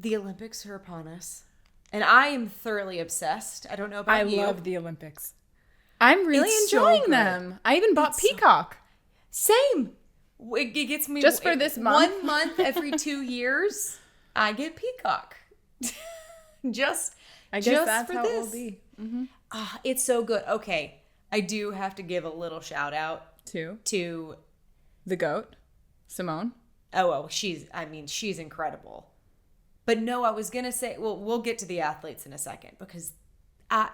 The Olympics are upon us. And I am thoroughly obsessed. I don't know about you. I love the Olympics. I'm really enjoying them. I even bought Peacock. Same. It gets me just for this month. 1 month every 2 years. I get Peacock. I guess that's how it will be. Mm-hmm. It's so good. Okay, I do have to give a little shout out to the GOAT, Simone. Oh, she's incredible. But no, I was gonna say, well, we'll get to the athletes in a second because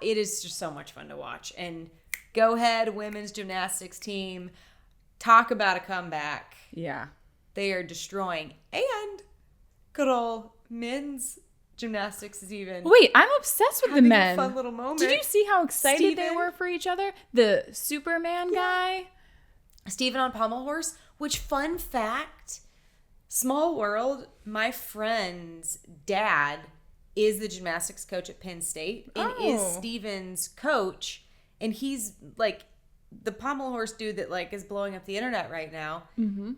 it is just so much fun to watch. And go ahead, women's gymnastics team. Talk about a comeback. Yeah. They are destroying. And good old men's gymnastics is even. Wait, I'm obsessed with the men. A fun little moment. Did you see how excited they were for each other? The Superman guy. Steven on pommel horse, which, fun fact, small world, my friend's dad is the gymnastics coach at Penn State and is Steven's coach. And he's like the pommel horse dude that like is blowing up the internet right now. Mm-hmm.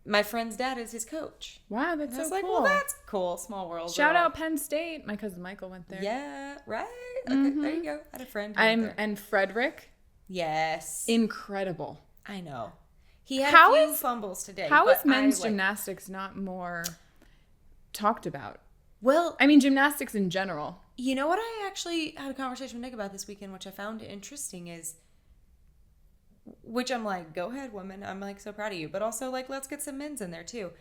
My friend's dad is his coach. Wow, that's so cool. Like, well, that's cool. Small world. Shout out Penn State. My cousin Michael went there. Yeah, right. Okay, there you go. I had a friend. And Frederick. Yes. Incredible. I know. He had a few fumbles today. How is men's gymnastics not more talked about? Well, I mean, gymnastics in general. You know what I actually had a conversation with Nick about this weekend, which I found interesting is, which I'm like, go ahead, woman. I'm like so proud of you. But also like, let's get some men's in there too.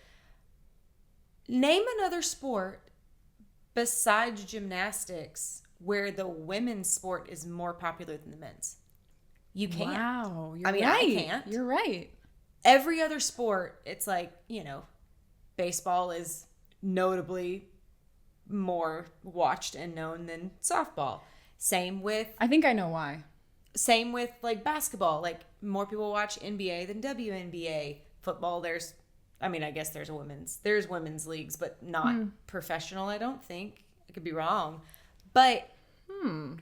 Name another sport besides gymnastics where the women's sport is more popular than the men's. You can't. Wow. I can't. You're right. Every other sport, it's like, baseball is notably more watched and known than softball. Same with... I think I know why. Same with, like, basketball. Like, more people watch NBA than WNBA. Football, I guess there's women's leagues, but not professional, I don't think. I could be wrong. But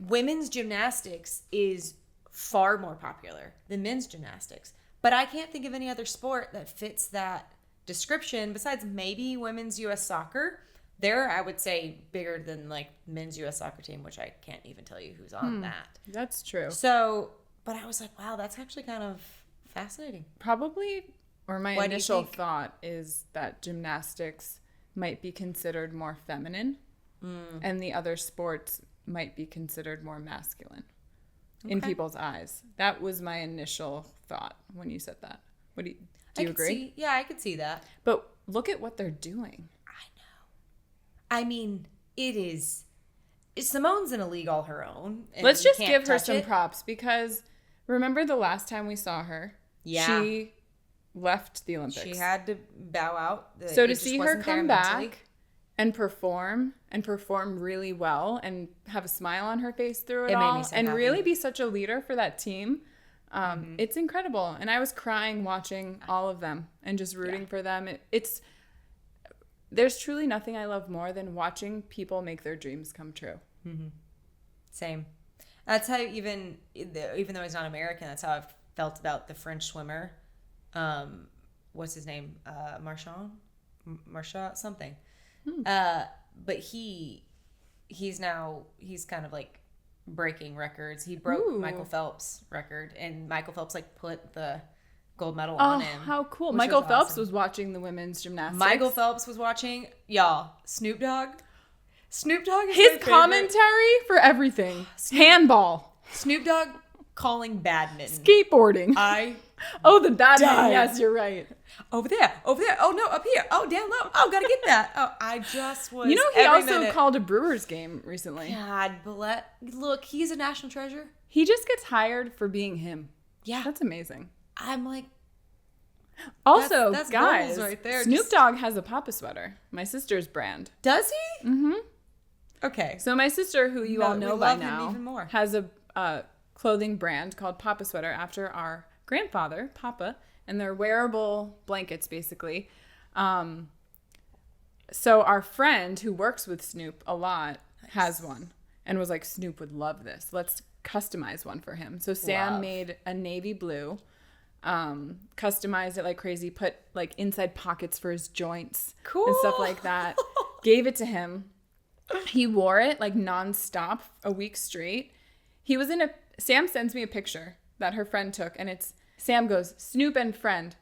women's gymnastics is far more popular than men's gymnastics. But I can't think of any other sport that fits that description besides maybe women's U.S. soccer. They're, I would say, bigger than like men's U.S. soccer team, which I can't even tell you who's on that. That's true. So, but I was like, wow, that's actually kind of fascinating. Probably, or my initial thought is that gymnastics might be considered more feminine and the other sports might be considered more masculine. In people's eyes. That was my initial thought when you said that. What do you agree? I could see that. But look at what they're doing. I know. I mean, it is. Simone's in a league all her own. Let's just give her some props because remember the last time we saw her? Yeah. She left the Olympics. She had to bow out. So to see her come back and perform really well and have a smile on her face through it all and happy. Really be such a leader for that team. It's incredible. And I was crying watching all of them and just rooting for them. There's truly nothing I love more than watching people make their dreams come true. Mm-hmm. Same. That's how even though he's not American, that's how I've felt about the French swimmer. What's his name? Marchand something. But he's kind of like breaking records. He broke Michael Phelps' record, and Michael Phelps like put the gold medal on him. Oh, how cool. Michael Phelps was watching the women's gymnastics. Michael Phelps was watching, y'all. Snoop Dogg is his commentary for everything. Handball. Snoop Dogg calling badminton. Skateboarding. The badminton. Yes, you're right. Over there. Oh, no, up here. Oh, down low. Oh, gotta get that. Oh, I just was. You know, he also called a Brewers game recently. God bless. Look, he's a national treasure. He just gets hired for being him. Yeah. That's amazing. I'm like. Also, that's guys, right there. Snoop Dogg has a Papa sweater. My sister's brand. Does he? Mm-hmm. Okay. So my sister, who you all know by now, even more. has a clothing brand called Papa Sweater after our grandfather, Papa, and they're wearable blankets, basically. So our friend who works with Snoop a lot has one and was like, Snoop would love this. Let's customize one for him. So Sam made a navy blue, customized it like crazy, put like inside pockets for his joints and stuff like that. gave it to him. He wore it like nonstop a week straight. He was Sam sends me a picture that her friend took, and Sam goes, Snoop and friend.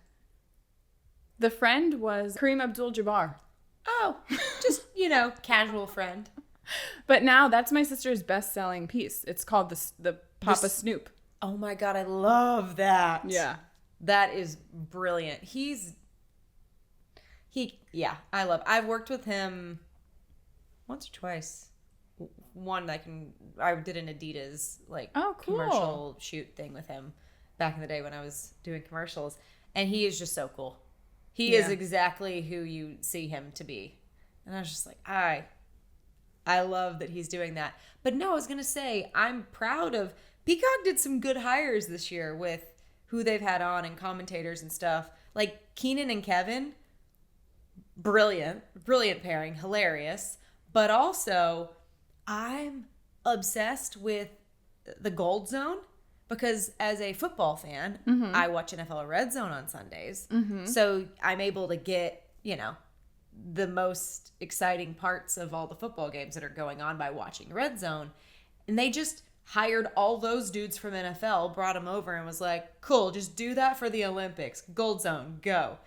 The friend was Kareem Abdul-Jabbar. Oh, just, casual friend. But now that's my sister's best-selling piece. It's called the Papa Snoop. Oh my God, I love that. Yeah. That is brilliant. I've worked with him once or twice. One I did an Adidas commercial shoot thing with him back in the day when I was doing commercials, and he is just so cool. He is exactly who you see him to be. And I was just like, I love that he's doing that. But no, I was going to say, I'm proud of Peacock did some good hires this year with who they've had on and commentators and stuff. Like Keenan and Kevin, brilliant pairing, hilarious. But also, I'm obsessed with the Gold Zone because as a football fan, I watch NFL Red Zone on Sundays. So I'm able to get, the most exciting parts of all the football games that are going on by watching Red Zone. And they just hired all those dudes from NFL, brought them over and was like, cool, just do that for the Olympics. Gold Zone, go.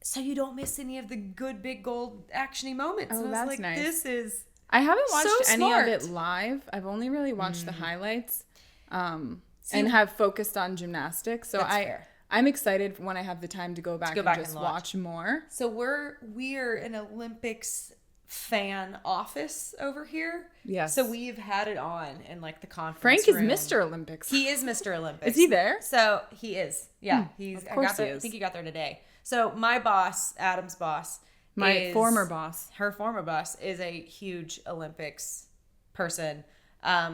So you don't miss any of the good big gold actiony moments. Oh, and I was that's like, nice. This is I haven't watched so any smart. of it live. I've only really watched the highlights and have focused on gymnastics. So fair. I'm excited when I have the time to go back and just watch more. So we're an Olympics fan office over here. Yes. So we've had it on in like the conference Frank room. is Mr. Olympics. He is Mr. Olympics. Is he there? So he is. Yeah. Of course he is. I think he got there today. So my boss, Adam's boss, my former boss. Her former boss is a huge Olympics person.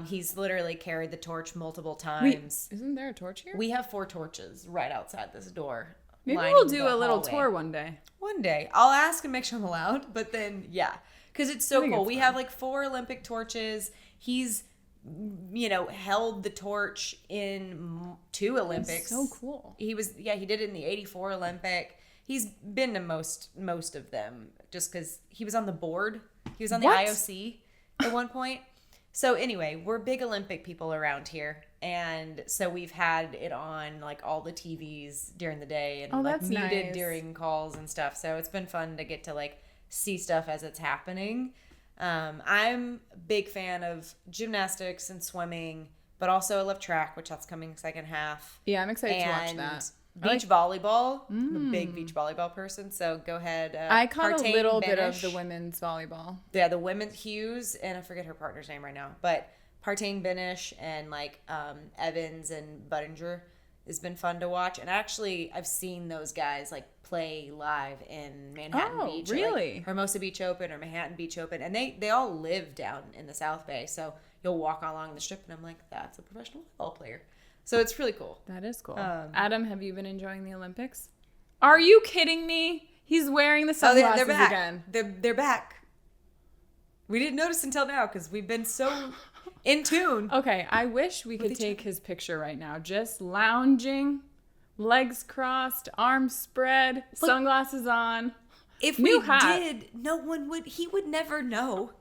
He's literally carried the torch multiple times. Wait, isn't there a torch here? We have 4 torches right outside this door. Maybe we'll do a little tour one day. One day. I'll ask and make sure I'm allowed, but then, yeah. Because it's so cool. We have like 4 Olympic torches. He's, held the torch in 2 Olympics. That's so cool. He did it in the 84 Olympic. He's been to most of them just because he was on the board. He was on the IOC at one point. So anyway, we're big Olympic people around here. And so we've had it on like all the TVs during the day and like muted nice. During calls and stuff. So it's been fun to get to like see stuff as it's happening. I'm a big fan of gymnastics and swimming, but also I love track, which that's coming second half. Yeah, I'm excited to watch that. Beach volleyball. I'm a big beach volleyball person, so go ahead. I caught a little bit of the women's volleyball. Yeah, the women's Hughes, and I forget her partner's name right now, but Partain Benish and like Evans and Buttinger has been fun to watch. And actually, I've seen those guys like play live in Manhattan Beach. Really? Like Hermosa Beach Open or Manhattan Beach Open. And they all live down in the South Bay. So you'll walk along the strip and I'm like, that's a professional ball player. So it's really cool. That is cool. Adam, have you been enjoying the Olympics? Are you kidding me? He's wearing the sunglasses they're back. again. They're back. We didn't notice until now because we've been so in tune. Okay, I wish we could take his picture right now. Just lounging, legs crossed, arms spread, sunglasses on. If we did, he would never know.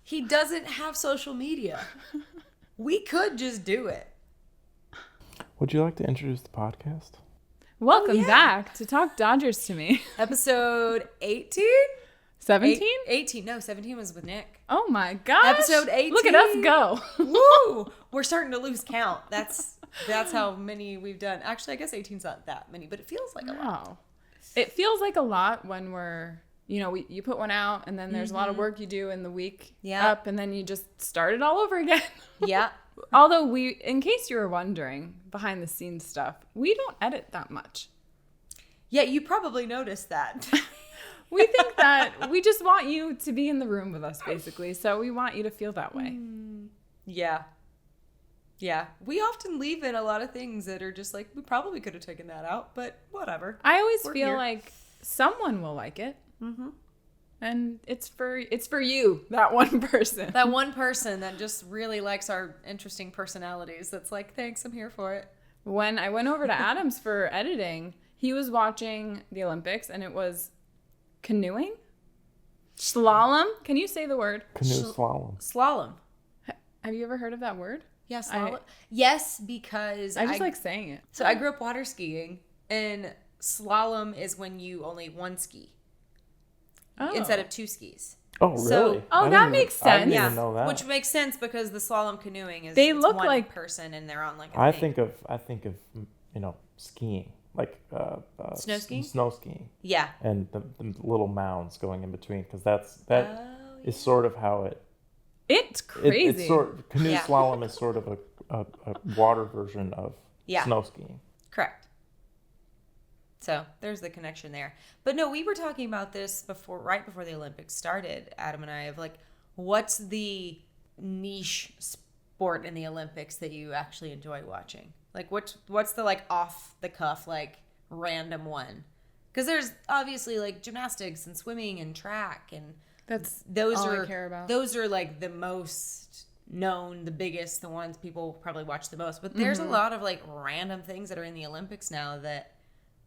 He doesn't have social media. We could just do it. Would you like to introduce the podcast? Welcome back to Talk Dodgers to Me. Episode 18? 17? 18. No, 17 was with Nick. Oh my gosh. Episode 18. Look at us go. Woo! We're starting to lose count. That's how many we've done. Actually, I guess 18's not that many, but it feels like a lot. It feels like a lot when we're, you put one out and then there's a lot of work you do in the week up and then you just start it all over again. Yeah. Although in case you were wondering, behind the scenes stuff, we don't edit that much. Yeah, you probably noticed that. We think that we just want you to be in the room with us, basically. So we want you to feel that way. Yeah. Yeah. We often leave in a lot of things that are just like, we probably could have taken that out, but whatever. I always feel like someone will like it. Mm-hmm. And it's for you, that one person. That one person that just really likes our interesting personalities. That's like, thanks, I'm here for it. When I went over to Adam's for editing, he was watching the Olympics and it was canoeing. Slalom? Can you say the word? Canoe slalom. Slalom. Have you ever heard of that word? Yeah, slalom. Yes, because I just like saying it. So I grew up water skiing, and slalom is when you only one ski instead of 2 skis. Oh, really? So, that makes sense. I didn't even know that. Which makes sense because the slalom canoeing is they it's look one like person and they're on like a I thing. think of skiing, like Snow skiing. Snow skiing. Yeah. And the little mounds going in between, because that is sort of how it. It's crazy. It's canoe slalom is sort of a water version of snow skiing. Correct. So there's the connection there. But no, we were talking about this right before the Olympics started, Adam and I, of like, what's the niche sport in the Olympics that you actually enjoy watching? Like, what's the like off the cuff, like random one? Because there's obviously like gymnastics and swimming and track, and those all are I care about. Those are like the most known, the biggest, the ones people probably watch the most. But there's a lot of like random things that are in the Olympics now that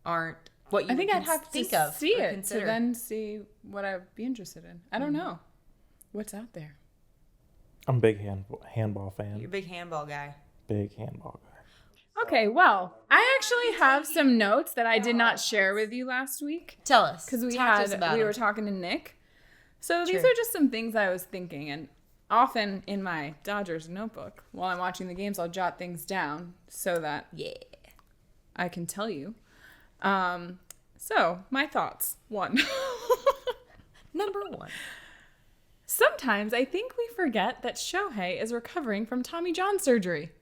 aren't what you I'd have to think of see or it consider. to then see what I'd be interested in. I don't know what's out there. I'm a big handball fan. You're a big handball guy. Big handball guy. Okay, well, I actually have some notes that I did not share with you last week. Tell us. Because we them. were talking to Nick. So these True. are just some things I was thinking, and often in my Dodgers notebook, while I'm watching the games, I'll jot things down so that I can tell you. So my thoughts. 1. Number 1. Sometimes I think we forget that Shohei is recovering from Tommy John surgery.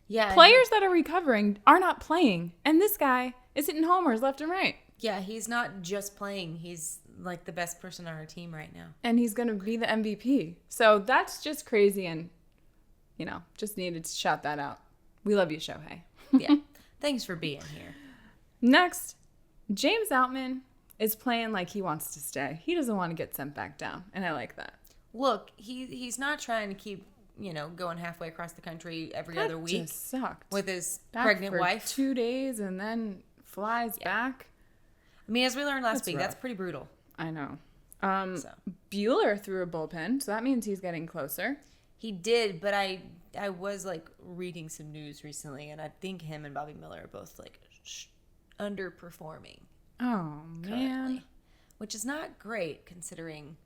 Yeah. Players that are recovering are not playing, and this guy is hitting homers left and right. Yeah, he's not just playing. He's like the best person on our team right now. And he's going to be the MVP. So that's just crazy, and, just needed to shout that out. We love you, Shohei. Yeah. Thanks for being here. Next, James Outman is playing like he wants to stay. He doesn't want to get sent back down, and I like that. Look, he's not trying to keep, going halfway across the country every other week. That just sucked. With his Back pregnant for wife. 2 days and then flies back. I mean, as we learned last week, rough. that's pretty brutal. I know. Bueller threw a bullpen, so that means he's getting closer. He did, but I was like reading some news recently, and I think him and Bobby Miller are both like underperforming. Oh, man. Currently, which is not great considering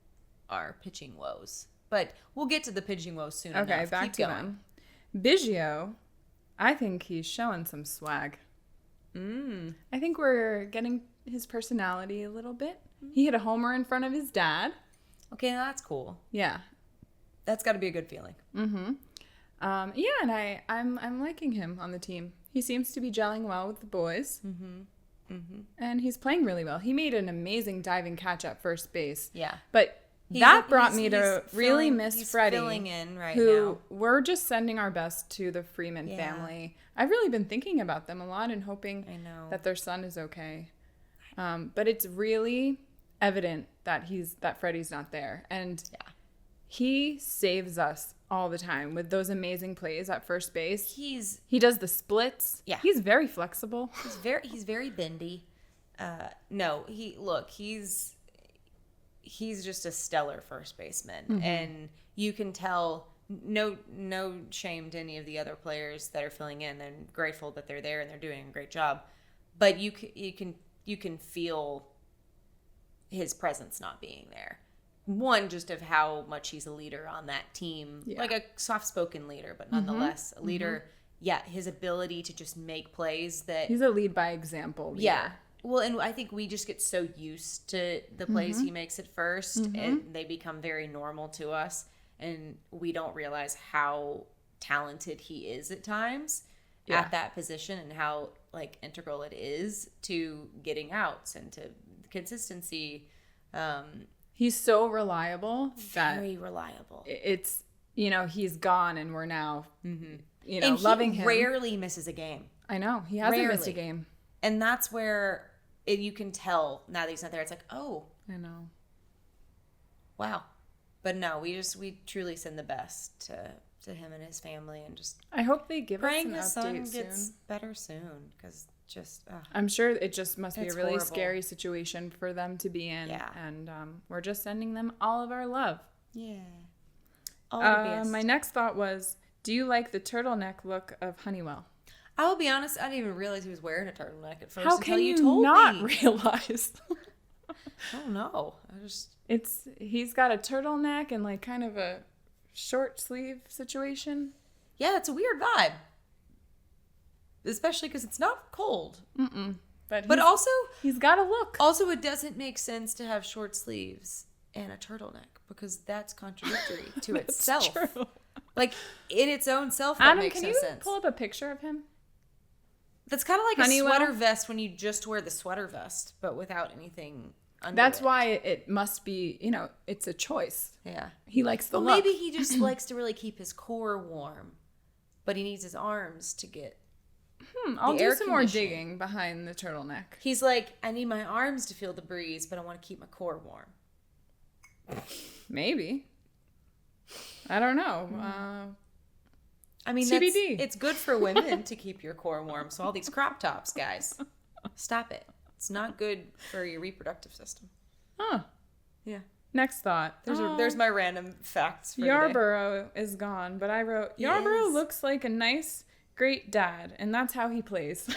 our pitching woes. But we'll get to the pitching woes soon enough. Okay, back Keep to going. them. Biggio, I think he's showing some swag. I think we're getting his personality a little bit. He hit a homer in front of his dad. Okay, now that's cool. Yeah. That's got to be a good feeling. And I'm liking him on the team. He seems to be gelling well with the boys. And he's playing really well. He made an amazing diving catch at first base. Yeah. But that brought me to really miss Freddie, filling in right who now. we're just sending our best to the Freeman family. I've really been thinking about them a lot and hoping that their son is okay. But it's really evident that Freddie's not there, and he saves us all the time with those amazing plays at first base. He does the splits. Yeah. He's very flexible. He's very bendy. He's just a stellar first baseman, and you can tell. No shame to any of the other players that are filling in. I'm grateful that they're there and they're doing a great job, but you can feel his presence not being there. One, just of how much he's a leader on that team, like a soft-spoken leader, but nonetheless a leader. Yeah, his ability to just make plays that he's a lead by example leader. Yeah. Well, and I think we just get so used to the plays he makes at first, and they become very normal to us, and we don't realize how talented he is at times at that position, and how like integral it is to getting outs and to consistency. He's so reliable. Very reliable. It's, he's gone and we're now, and loving he him. Rarely misses a game. I know. He hasn't missed a game. And that's where you can tell now that he's not there. It's like, oh. I know. Wow. But no, we truly send the best to him and his family, and just I hope they give us praying an his son update gets soon. better soon, because just I'm sure it just must be a It's really horrible. scary situation for them to be in. Yeah. And we're just sending them all of our love. yeah. All the best. My next thought was, do you like the turtleneck look of Honeywell? I will be honest, I didn't even realize he was wearing a turtleneck at first How until can you you told not me. realize? I don't know. He's got a turtleneck and like kind of a short sleeve situation. Yeah, it's a weird vibe. Especially because it's not cold. But also, he's got a look. Also, it doesn't make sense to have short sleeves and a turtleneck because that's contradictory to itself. True. Like, in its own self, that Adam, makes can no you sense. pull up a picture of him? That's kind of like Honeywell? a sweater vest when you just wear the sweater vest, but without anything under That's it. why it must be, it's a choice. Yeah. He likes the Well, look. maybe he just likes to really keep his core warm, but he needs his arms to get... I'll the do air some more conditioning. digging behind the turtleneck. He's like, I need my arms to feel the breeze, but I want to keep my core warm. Maybe. I don't know. I mean, TBD. it's good for women to keep your core warm. So all these crop tops, guys, stop it. It's not good for your reproductive system. Huh. Yeah. Next thought. There's my random facts for today. Yarborough is gone, but I wrote, Yarborough Yes. looks like a nice, great dad, and that's how he plays.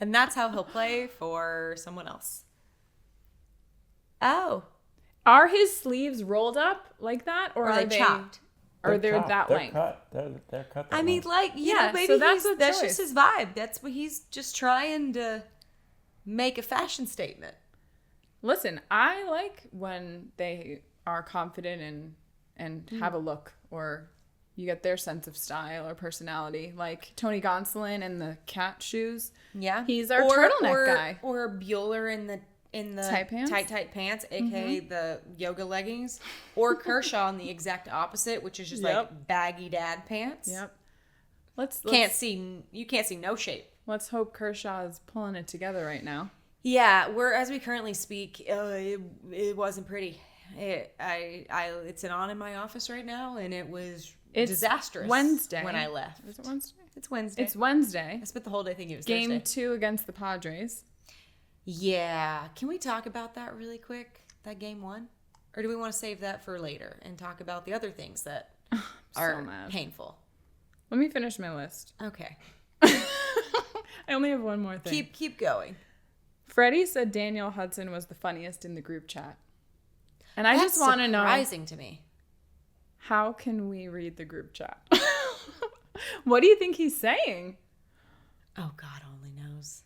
And that's how he'll play for someone else. Oh. Are his sleeves rolled up like that, or Are are they chopped? Or they're chopped. that They're length? Cut. They're cut. That I mean, way. like, Yeah, maybe so that's a that's choice. just his vibe. That's what he's just trying to make a fashion statement. Listen, I like when they are confident and have a look, or you get their sense of style or personality. Like Tony Gonsolin and the cat shoes. Yeah, He's our turtleneck guy. Or Bueller in the Tight pants? tight pants, aka the yoga leggings, or Kershaw in the exact opposite, which is just like baggy dad pants. Yep. You can't see no shape. Let's hope Kershaw is pulling it together right now. Yeah, as we currently speak, it wasn't pretty. It's on in my office right now, and it was disastrous. Wednesday when I left. Is it Wednesday? It's Wednesday. It's Wednesday. I spent the whole day thinking it was Game Thursday. 2 against the Padres. Yeah. Can we talk about that really quick? That game 1? Or do we want to save that for later and talk about the other things that are mad. painful? Let me finish my list. Okay. I only have one more thing. Keep going. Freddie said Daniel Hudson was the funniest in the group chat. And I That's just want to know, surprising to me. how can we read the group chat? What do you think he's saying? Oh, God only knows.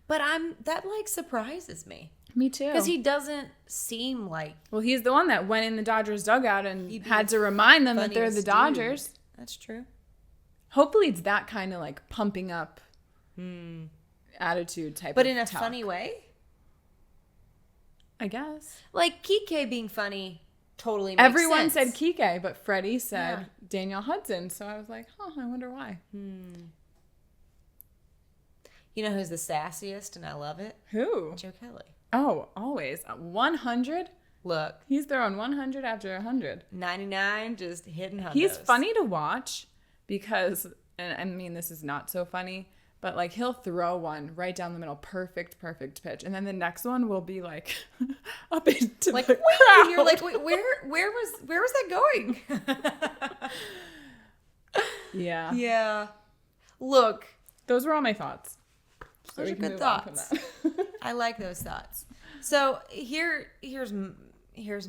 But that like surprises me. Me too. Because he doesn't seem like Well, he's the one that went in the Dodgers dugout and He'd be had the to remind them that they're the funniest Dodgers. dude. That's true. Hopefully it's that kind of like pumping up attitude type But of in a talk. funny way? I guess. Like Kike being funny totally makes Everyone sense. said Kike, but Freddie said Yeah. Daniel Hudson. So I was like, I wonder why. You know who's the sassiest and I love it? Who? Joe Kelly. Oh, always. 100? Look, He's throwing 100 after 100. 99 just hitting hundos. He's funny to watch because, and I mean, this is not so funny, but like he'll throw one right down the middle, perfect pitch. And then the next one will be like up into like, the wait, crowd. and you're like, wait, where was that going? Yeah. Yeah. Look, Those were all my thoughts. So those we are can good move on from thoughts. that. I like those thoughts. So here's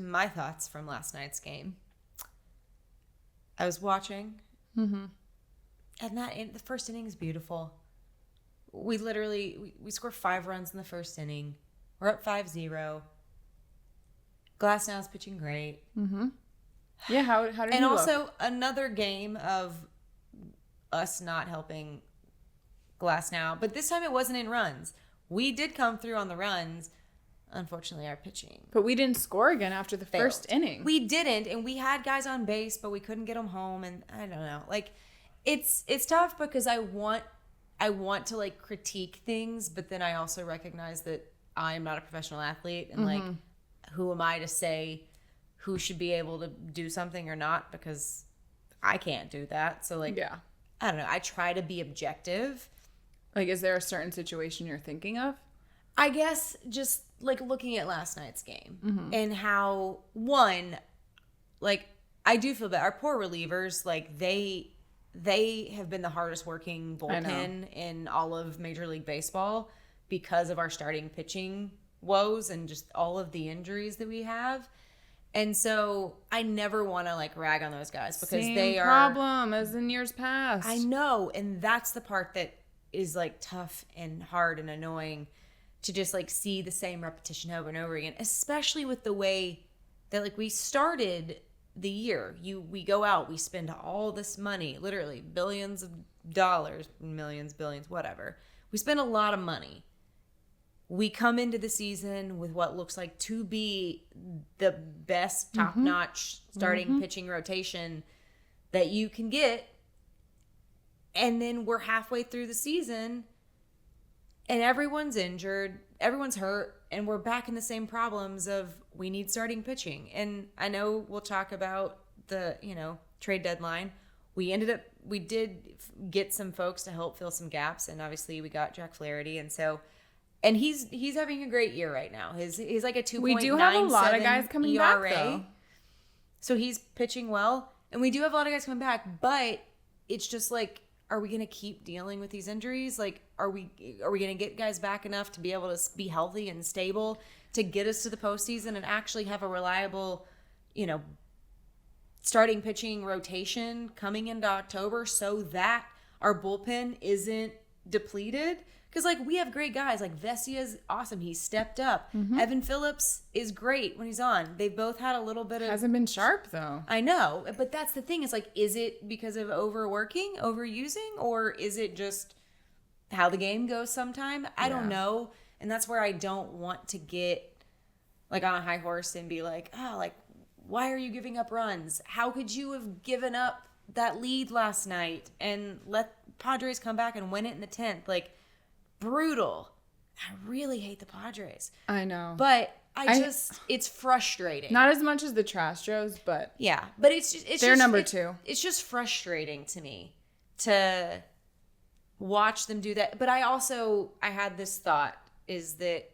my thoughts from last night's game. I was watching, and the first inning is beautiful. We literally we score 5 runs in the first inning. We're up 5-0. Glasnow's pitching great. Yeah, how did And he also look? another game of us not helping Glasnow, but this time it wasn't in runs. We did come through on the runs. Unfortunately, our pitching But we didn't score again after the failed. first inning. We didn't, and we had guys on base, but we couldn't get them home. And I don't know, like it's tough because I want to like critique things, but then I also recognize that I am not a professional athlete, and like who am I to say who should be able to do something or not, because I can't do that. So like Yeah. I don't know. I try to be objective, Like, is there a certain situation you're thinking of? I guess just like looking at last night's game and how like I do feel bad. Our poor relievers, like they have been the hardest working bullpen in all of Major League Baseball because of our starting pitching woes and just all of the injuries that we have. And so I never want to like rag on those guys because they are problem as in years past. I know, and that's the part that is like tough and hard and annoying to just like see the same repetition over and over again, especially with the way that like we started the year. We go out, we spend all this money, literally billions of dollars, millions, billions, whatever. We spend a lot of money. We come into the season with what looks like to be the best top-notch starting pitching rotation that you can get. And then we're halfway through the season and everyone's injured, everyone's hurt, and we're back in the same problems of we need starting pitching. And I know we'll talk about the, trade deadline. We did get some folks to help fill some gaps, and obviously we got Jack Flaherty, and he's having a great year right now. He's like a 2.97 We do have a lot of guys coming ERA. back, though. So he's pitching well, and we do have a lot of guys coming back, but it's just like, are we going to keep dealing with these injuries? Like, are we going to get guys back enough to be able to be healthy and stable to get us to the postseason and actually have a reliable, starting pitching rotation coming into October so that our bullpen isn't depleted? Because, like, we have great guys. Like, Vesia's awesome. He's stepped up. Evan Phillips is great when he's on. They've both had a little bit of... Hasn't been sharp, though. I know. But that's the thing. Is like, is it because of overworking, overusing, or is it just how the game goes sometime? I don't know. And that's where I don't want to get, like, on a high horse and be like, why are you giving up runs? How could you have given up that lead last night and let Padres come back and win it in the 10th? Like... brutal. I really hate the Padres. I know. But it's frustrating. Not as much as the Astros, but yeah. But it's they're number 2. It's just frustrating to me to watch them do that. But I had this thought is that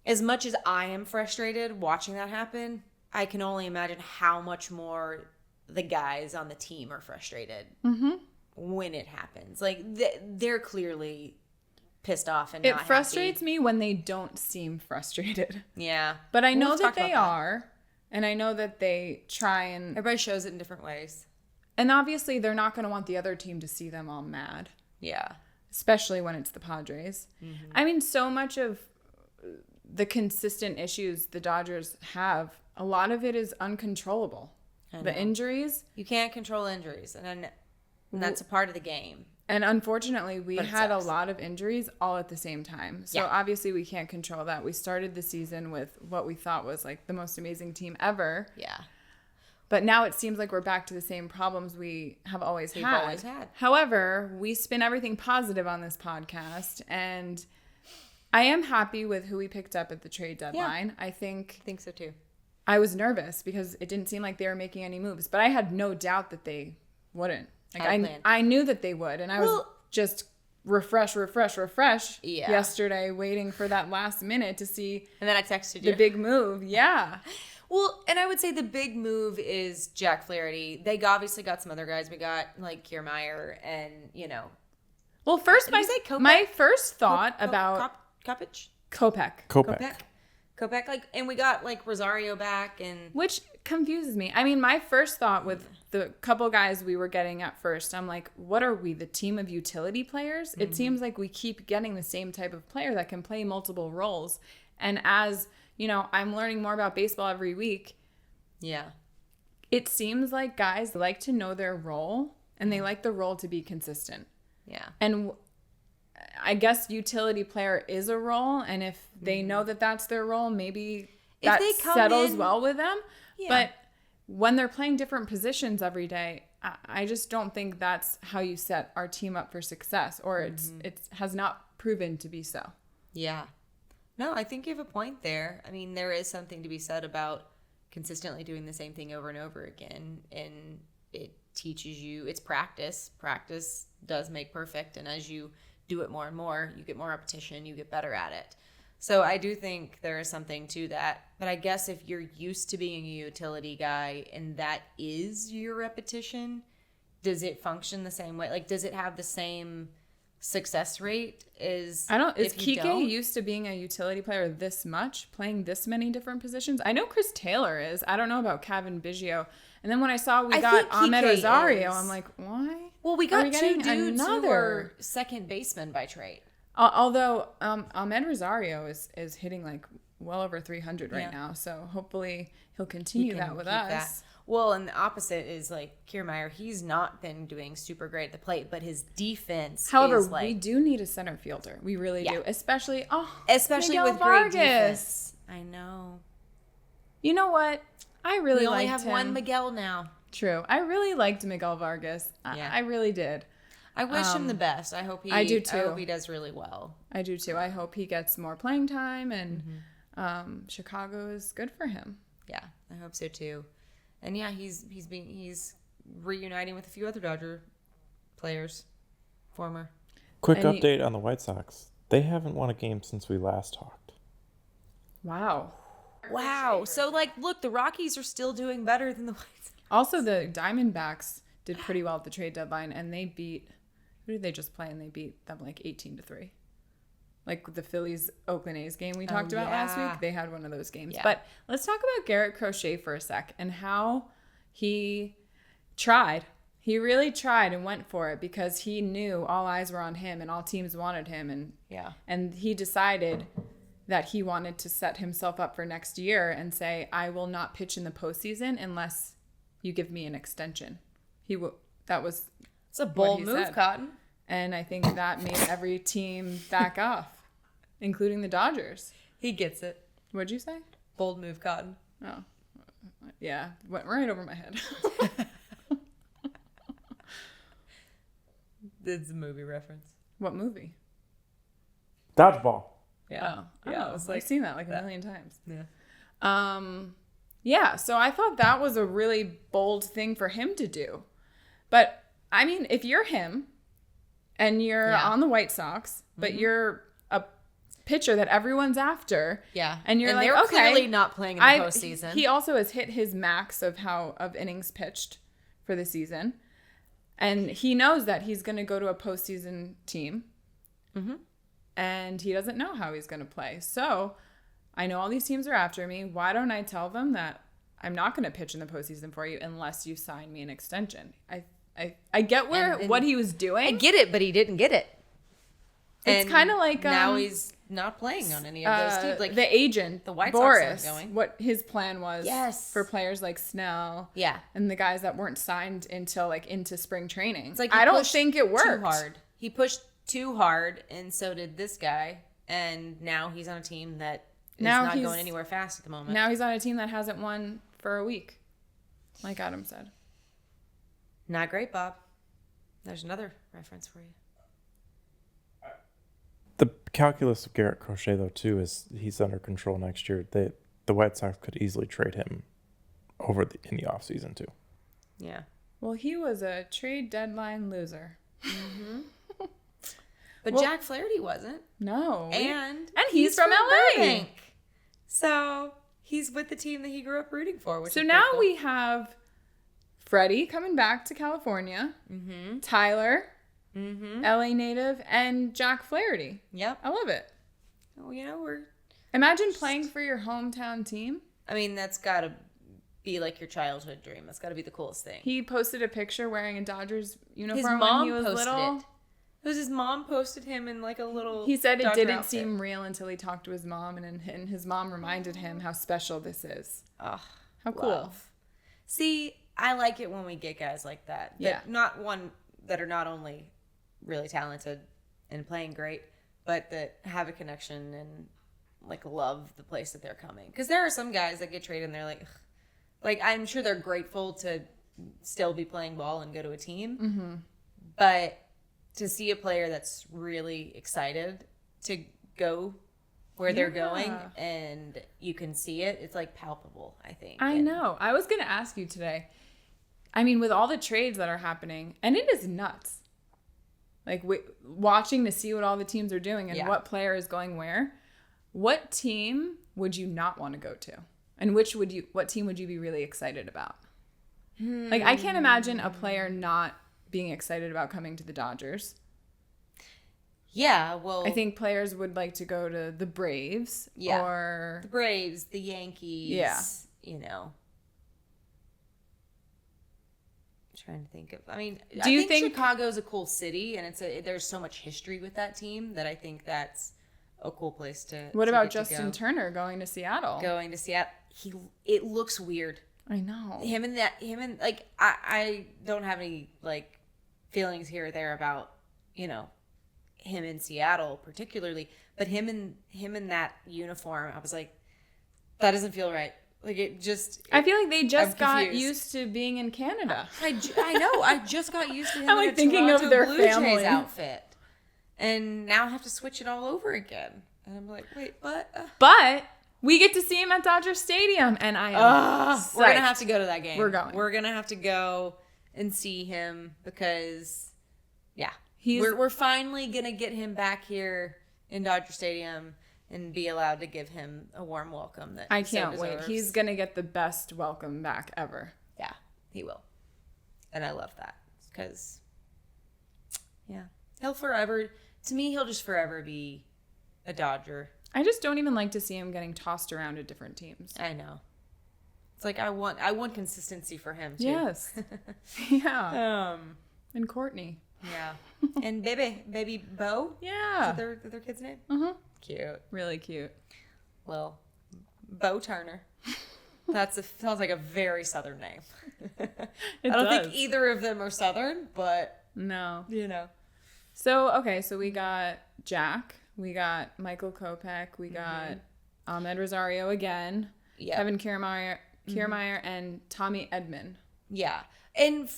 as much as I am frustrated watching that happen, I can only imagine how much more the guys on the team are frustrated. When it happens. Like, they're clearly pissed off and it frustrates me when they don't seem frustrated. Yeah. But I know that they are, and I know that they try and... everybody shows it in different ways. And obviously, they're not going to want the other team to see them all mad. Yeah. Especially when it's the Padres. I mean, so much of the consistent issues the Dodgers have, a lot of it is uncontrollable. The injuries. You can't control injuries. And that's a part of the game. And unfortunately, we had a lot of injuries all at the same time. So obviously we can't control that. We started the season with what we thought was like the most amazing team ever. Yeah. But now it seems like we're back to the same problems we have always had. Always had. However, we spin everything positive on this podcast. And I am happy with who we picked up at the trade deadline. Yeah. I think so too. I was nervous because it didn't seem like they were making any moves. But I had no doubt that they wouldn't. Like I knew that they would, and I was just refresh yesterday, waiting for that last minute to see. And then I texted you the big move. Yeah. Well, and I would say the big move is Jack Flaherty. They obviously got some other guys. We got like Kiermaier and Well, first my first thought about Kopech, like, and we got like Rosario back, and which confuses me. I mean, my first thought with the couple guys we were getting at first, I'm like, what are we, the team of utility players? It seems like we keep getting the same type of player that can play multiple roles. And as, I'm learning more about baseball every week. Yeah. It seems like guys like to know their role, and they like the role to be consistent. Yeah. And I guess utility player is a role, and if they know that that's their role, maybe that settles well with them. Yeah. But when they're playing different positions every day, I just don't think that's how you set our team up for success, or it has not proven to be so. Yeah. No, I think you have a point there. I mean, there is something to be said about consistently doing the same thing over and over again, and it teaches you, it's practice. Practice does make perfect. And as you do it more and more, you get more repetition, you get better at it. So I do think there is something to that. But I guess if you're used to being a utility guy and that is your repetition, does it function the same way? Like, does it have the same success rate as is Kike used to being a utility player this much, playing this many different positions? I know Chris Taylor is. I don't know about Kevin Biggio. And then when I saw we got Ahmed Rosario, I'm like, why? Well, we got two dudes who are second baseman by trade. Although Ahmed Rosario is hitting like well over 300 right now, so hopefully he'll continue that with us. That. Well, and the opposite is like Kiermaier. He's not been doing super great at the plate, but his defense. However, is like, we do need a center fielder. We really do, especially Miguel Vargas. With great defense. I know. You know what? I really we liked only have him. one Miguel now. True. I really liked Miguel Vargas. I really did. I wish him the best. I hope he. I do too. I hope he does really well. I do too. I hope he gets more playing time, and Chicago is good for him. Yeah, I hope so too. And yeah, he's reuniting with a few other Dodger players, former. Quick update on the White Sox. They haven't won a game since we last talked. Wow. So look, the Rockies are still doing better than the White Sox. Also, the Diamondbacks did pretty well at the trade deadline, and they beat. Who did they just play? And they beat them like 18-3. Like the Phillies Oakland A's game we talked about last week. They had one of those games. Yeah. But let's talk about Garrett Crochet for a sec and how he tried. He really tried and went for it because he knew all eyes were on him and all teams wanted him. And he decided that he wanted to set himself up for next year and say, I will not pitch in the postseason unless you give me an extension. It's a bold move, Cotton. And I think that made every team back off, including the Dodgers. He gets it. What'd you say? Bold move, Cotton. Oh, yeah. Went right over my head. It's a movie reference. What movie? Dodgeball. Yeah. I've seen that like a million times. Yeah. Yeah, so I thought that was a really bold thing for him to do. But, I mean, if you're him and you're on the White Sox, but you're a pitcher that everyone's after. Yeah. And you're they're clearly not playing in the postseason. He also has hit his max of innings pitched for the season. And he knows that he's going to go to a postseason team. Mm-hmm. And he doesn't know how he's going to play. So I know all these teams are after me. Why don't I tell them that I'm not going to pitch in the postseason for you unless you sign me an extension? I get what he was doing. I get it, but he didn't get it. It's kind of like now he's not playing on any of those teams. Like the agent, the White Boris, Sox aren't going. What his plan was for players like Snell, and the guys that weren't signed until into spring training. It's like I don't think it worked. Too hard. He pushed too hard, and so did this guy. And now he's on a team that is not going anywhere fast at the moment. Now he's on a team that hasn't won for a week, like Adam said. Not great, Bob. There's another reference for you. The calculus of Garrett Crochet, though, too, is he's under control next year. The White Sox could easily trade him in the offseason, too. Yeah. Well, he was a trade deadline loser. Mm-hmm. But Jack Flaherty wasn't. No. And he's from LA. Burbank. So he's with the team that he grew up rooting for. Which so now cool. We have Freddie coming back to California. Mm-hmm. Tyler, LA native, and Jack Flaherty. Yep. I love it. Well, Imagine playing for your hometown team. I mean, that's got to be like your childhood dream. That's got to be the coolest thing. He posted a picture wearing a Dodgers uniform when he was little. It was his mom posted him in like a little. He said it didn't seem real until he talked to his mom, and his mom reminded him how special this is. Oh, how cool! See, I like it when we get guys like that. That that are not only really talented and playing great, but that have a connection and love the place that they're coming. Because there are some guys that get traded and they're like I'm sure they're grateful to still be playing ball and go to a team, but to see a player that's really excited to go where they're going and you can see it, it's palpable, I think. I know. I was going to ask you today, I mean, with all the trades that are happening, and it is nuts. Like, watching to see what all the teams are doing and what player is going where. What team would you not want to go to? And what team would you be really excited about? Like, I can't imagine a player not being excited about coming to the Dodgers. Yeah, well, I think players would like to go to the Braves or the Braves, the Yankees. Yeah. You know. I'm trying to think of. I mean, Do you think Chicago's a cool city, and there's so much history with that team that I think that's a cool place to. What about Justin Turner going to Seattle? Going to Seattle, it looks weird. I know. Him and like I don't have any like feelings here or there about, you know, him in Seattle particularly, but him in that uniform, I was like, that doesn't feel right. Like I feel like they just got used to being in Canada. I know. I just got used to him. I'm like in thinking Toronto of their Blue family Jays outfit, and now I have to switch it all over again. And I'm like, wait, but we get to see him at Dodger Stadium, and I am psyched. We're gonna have to go to that game. We're going. We're gonna have to go and see him because, we're finally gonna get him back here in Dodger Stadium and be allowed to give him a warm welcome. That I can't wait. He's gonna get the best welcome back ever. Yeah, he will, and I love that because, he'll forever. To me, he'll just forever be a Dodger. I just don't even like to see him getting tossed around to different teams. I know. It's like I want consistency for him too. Yes. Yeah. And Courtney. Yeah. And baby Bo. Yeah. Is that their kid's name? Mm-hmm. Cute. Really cute. Well, Bo Turner. Sounds like a very Southern name. I don't think either of them are Southern, but no. You know. So we got Jack. We got Michael Kopech. We got Ahmed Rosario again. Yeah. Kevin Kiermaier, and Tommy Edman. Yeah. And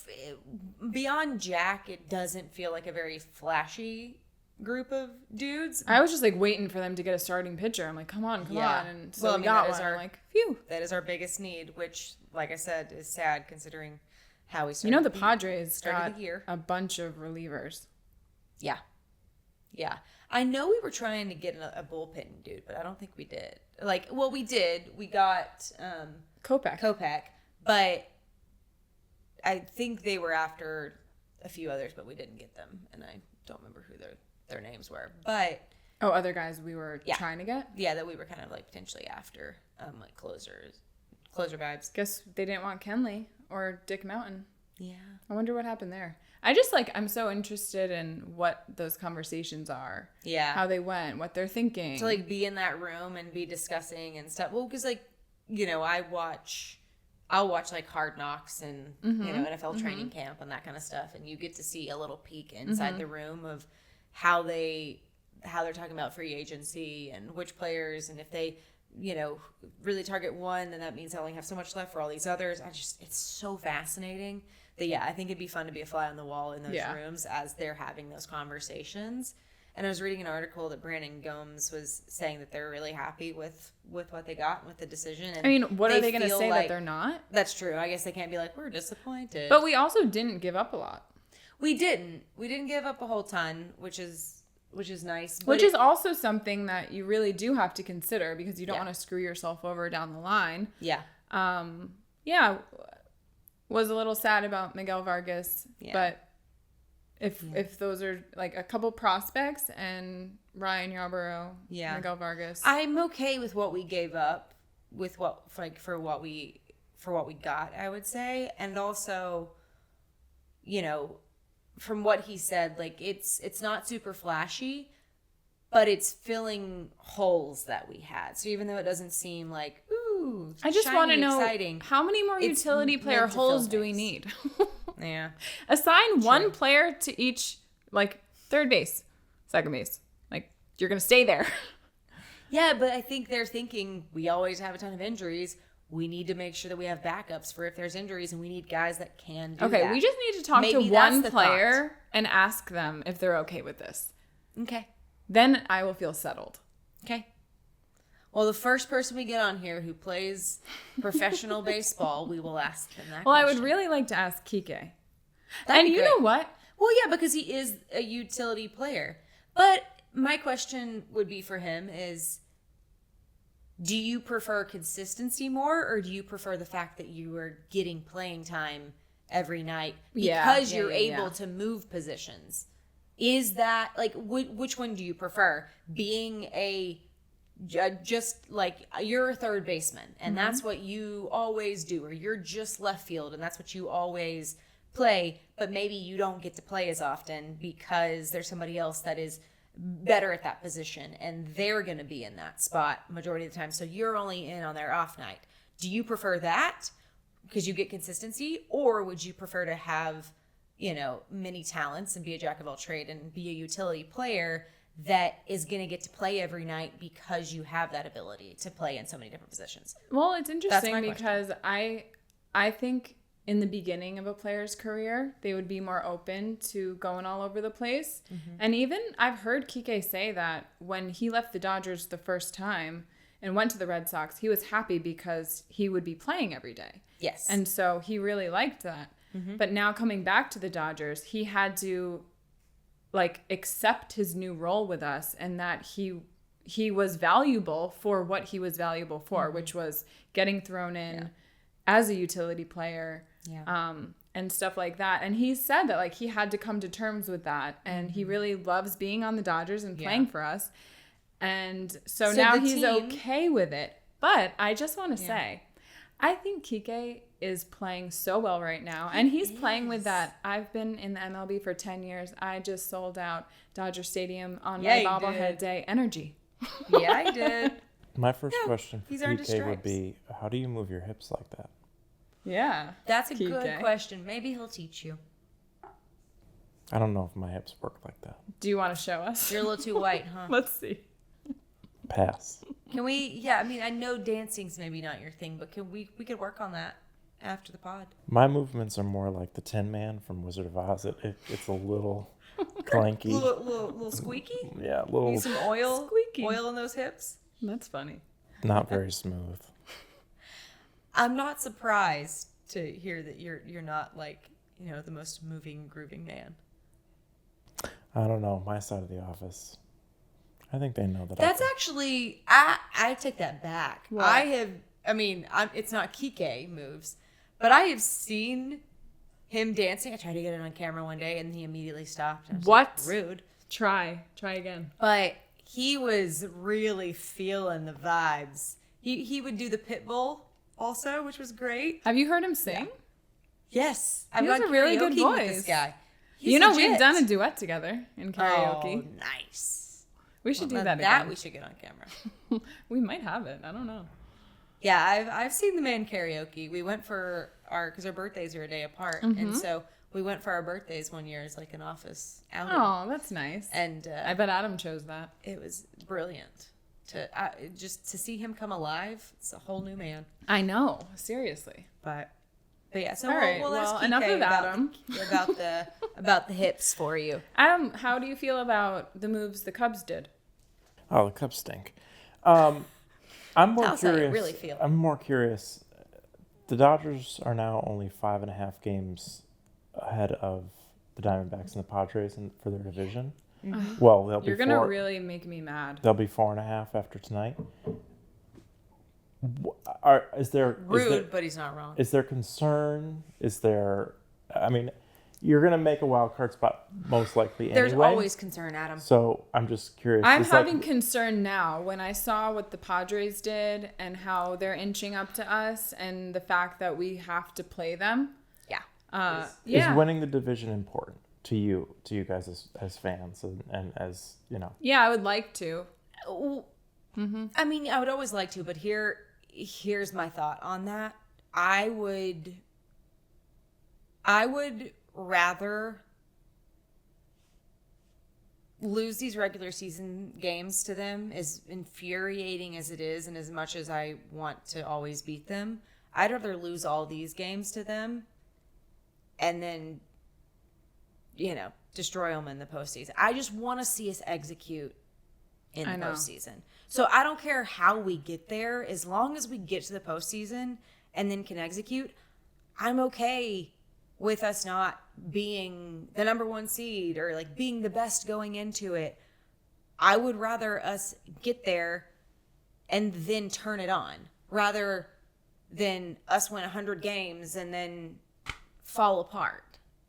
beyond Jack, it doesn't feel like a very flashy group of dudes. I was just like waiting for them to get a starting pitcher. I'm like, come on. And so we got one. I'm like, phew. That is our biggest need, which, like I said, is sad considering how we started. You know, the Padres got a bunch of relievers. Yeah. Yeah. I know we were trying to get a bullpen dude, but I don't think we did. Like, well, we did. We got Kopech, but I think they were after a few others, but we didn't get them, and I don't remember who their names were. But other guys we were trying to get? Yeah, that we were kind of like potentially after, like closer vibes. Guess they didn't want Kenley or Dick Mountain. Yeah. I wonder what happened there. I'm so interested in what those conversations are. Yeah. How they went, what they're thinking. To like be in that room and be discussing and stuff. Well, because like, you know, I'll watch like Hard Knocks and, you know, NFL training camp and that kind of stuff. And you get to see a little peek inside the room of how they're talking about free agency and which players, and if they, you know, really target one, then that means they only have so much left for all these others. It's so fascinating. But yeah, I think it'd be fun to be a fly on the wall in those rooms as they're having those conversations. And I was reading an article that Brandon Gomes was saying that they're really happy with what they got and with the decision. And I mean, what are they going to say that they're not? That's true. I guess they can't be like, we're disappointed. But we also didn't give up a lot. We didn't. We didn't give up a whole ton, which is nice. Which is also something that you really do have to consider because you don't want to screw yourself over down the line. Yeah. Was a little sad about Miguel Vargas, but if those are like a couple prospects and Ryan Yarborough, Miguel Vargas, I'm okay with what we gave up with for what we got, I would say. And also, you know, from what he said, like it's not super flashy, but it's filling holes that we had. So even though it doesn't seem like, ooh, I just want to know exciting, how many more utility player holes do we need? Yeah. Assign one player to each, like third base, second base. Like you're going to stay there. Yeah, but I think they're thinking we always have a ton of injuries. We need to make sure that we have backups for if there's injuries, and we need guys that can do that. Okay, we just need to talk to one player and ask them if they're okay with this. Okay. Then I will feel settled. Okay. Well, the first person we get on here who plays professional baseball, we will ask them that Well, question. I would really like to ask Kike. That'd be you great. know what? Well, yeah, because he is a utility player. But my question would be for him is, do you prefer consistency more, or do you prefer the fact that you are getting playing time every night because you're able to move positions? Is that, like, which one do you prefer? Being just like you're a third baseman and that's what you always do, or you're just left field and that's what you always play, but maybe you don't get to play as often because there's somebody else that is better at that position and they're going to be in that spot majority of the time, so you're only in on their off night. Do you prefer that because you get consistency, or would you prefer to have, many talents and be a jack of all trade and be a utility player that is going to get to play every night because you have that ability to play in so many different positions? Well, it's interesting because I think in the beginning of a player's career, they would be more open to going all over the place. Mm-hmm. And even I've heard Kike say that when he left the Dodgers the first time and went to the Red Sox, he was happy because he would be playing every day. Yes. And so he really liked that. Mm-hmm. But now coming back to the Dodgers, he had to accept his new role with us, and that he was valuable for what he was valuable for, which was getting thrown in as a utility player, and stuff like that. And he said that he had to come to terms with that, and he really loves being on the Dodgers and playing for us. And so now he's okay with it. But I just want to say, I think Kike is playing so well right now. And he's playing with that. I've been in the MLB for 10 years. I just sold out Dodger Stadium on my bobblehead day energy. Yeah, I did. My first question for Kike would be, how do you move your hips like that? Yeah. That's a good question. Maybe he'll teach you. I don't know if my hips work like that. Do you want to show us? You're a little too white, huh? Let's see. Pass. Can we? Yeah, I mean, I know dancing's maybe not your thing, but we could work on that after the pod. My movements are more like the Tin Man from Wizard of Oz. It's a little clanky. little squeaky? Yeah, a little. Need some oil? Squeaky. Oil in those hips? That's funny. Not very smooth. I'm not surprised to hear that you're not the most moving, grooving man. I don't know. My side of the office. I think they know that. That's actually, I take that back. What? It's not Kike moves, but I have seen him dancing. I tried to get it on camera one day and he immediately stopped. I was What? Rude. Try again. But he was really feeling the vibes. He would do the pit bull also, which was great. Have you heard him sing? Yes. He has a really good voice. With this guy. He's legit. We've done a duet together in karaoke. Oh, nice. We should do that again. We should get on camera. We might have it. I don't know. Yeah, I've seen the man karaoke. We went for because our birthdays are a day apart, and so we went for our birthdays one year as an office outing. Oh, that's nice. And I bet Adam chose that. It was brilliant just to see him come alive. It's a whole new man. I know, seriously. But yeah, so all right. we'll ask enough of Adam about the hips for you. Adam, how do you feel about the moves the Cubs did? Oh, the Cubs stink. I'm more Tell us curious. how you really feel. I'm more curious. The Dodgers are now only 5.5 games ahead of the Diamondbacks and the Padres for their division. Mm-hmm. Well, they'll be. You're gonna really make me mad. They'll be 4.5 after tonight. But he's not wrong. Is there concern? Is there? I mean, you're gonna make a wild card spot most likely anyway. There's always concern, Adam. So I'm just curious. I'm having concern now when I saw what the Padres did and how they're inching up to us, and the fact that we have to play them. Yeah. Is winning the division important to you guys as fans and as you know? Yeah, I would like to. Mm-hmm. I mean, I would always like to, but here's my thought on that. I would rather lose these regular season games to them, as infuriating as it is and as much as I want to always beat them. I'd rather lose all these games to them and then, destroy them in the postseason. I just want to see us execute in the postseason. So I don't care how we get there, as long as we get to the postseason and then can execute. I'm okay with us not being the number one seed or like being the best going into it. I would rather us get there and then turn it on rather than us win 100 games and then fall apart.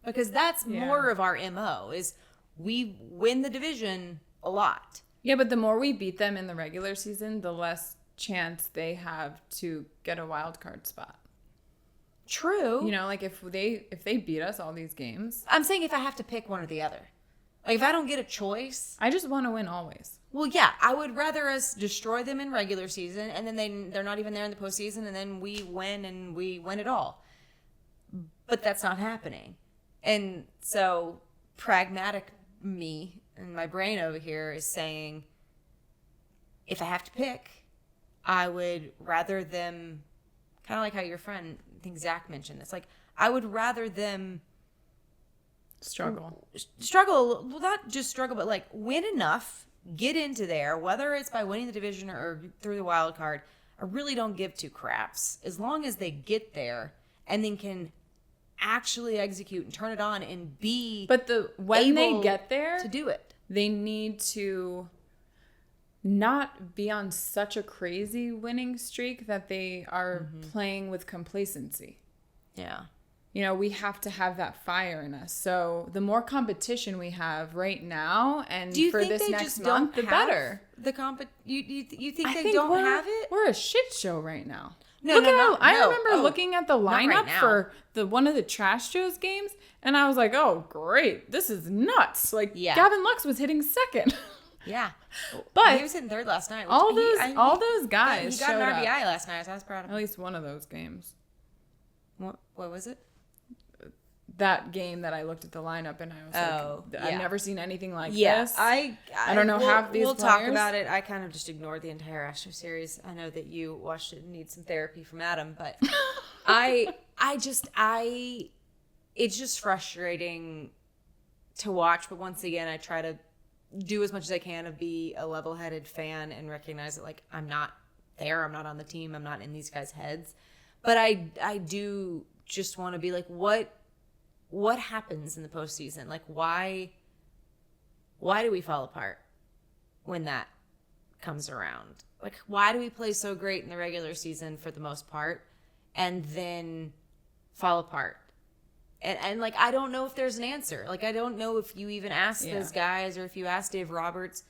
Because that's more of our MO is we win the division a lot. Yeah, but the more we beat them in the regular season, the less chance they have to get a wild card spot. True. You know, like if they beat us all these games. I'm saying if I have to pick one or the other. Like if I don't get a choice. I just want to win always. Well, yeah, I would rather us destroy them in regular season and then they're not even there in the postseason and then we win and we win it all. But that's not happening. And so pragmatic me and my brain over here is saying if I have to pick, I would rather them, kind of like how your friend, I think Zach mentioned this, like I would rather them struggle, well, not just struggle, but like win enough, get into there, whether it's by winning the division or through the wild card. I really don't give two craps as long as they get there and then can actually execute and turn it on and be when they get there to do it, they need to not be on such a crazy winning streak that they are playing with complacency. Yeah. You know, we have to have that fire in us. So the more competition we have right now and for this next month, the better. You think they don't have it? We're a shit show right now. I remember looking at the lineup for one of the Trash Joe's games, and I was like, "Oh, great! This is nuts!" Like Gavin Lux was hitting second. Yeah, but he was hitting third last night. All those guys. He got an RBI last night, so I was proud of him. At least one of those games. What was it? That game that I looked at the lineup and I was like, I've never seen anything like this. I don't know half these We'll players. talk about it. I kind of just ignored the entire Astros series. I know that you watched it and need some therapy from Adam, but it's just frustrating to watch. But once again, I try to do as much as I can to be a level-headed fan and recognize that like I'm not there, I'm not on the team, I'm not in these guys' heads. But I do just want to be like, what happens in the postseason? Like, why do we fall apart when that comes around? Like, why do we play so great in the regular season for the most part and then fall apart? And like, I don't know if there's an answer. Like, I don't know if you even ask those guys or if you ask Dave Roberts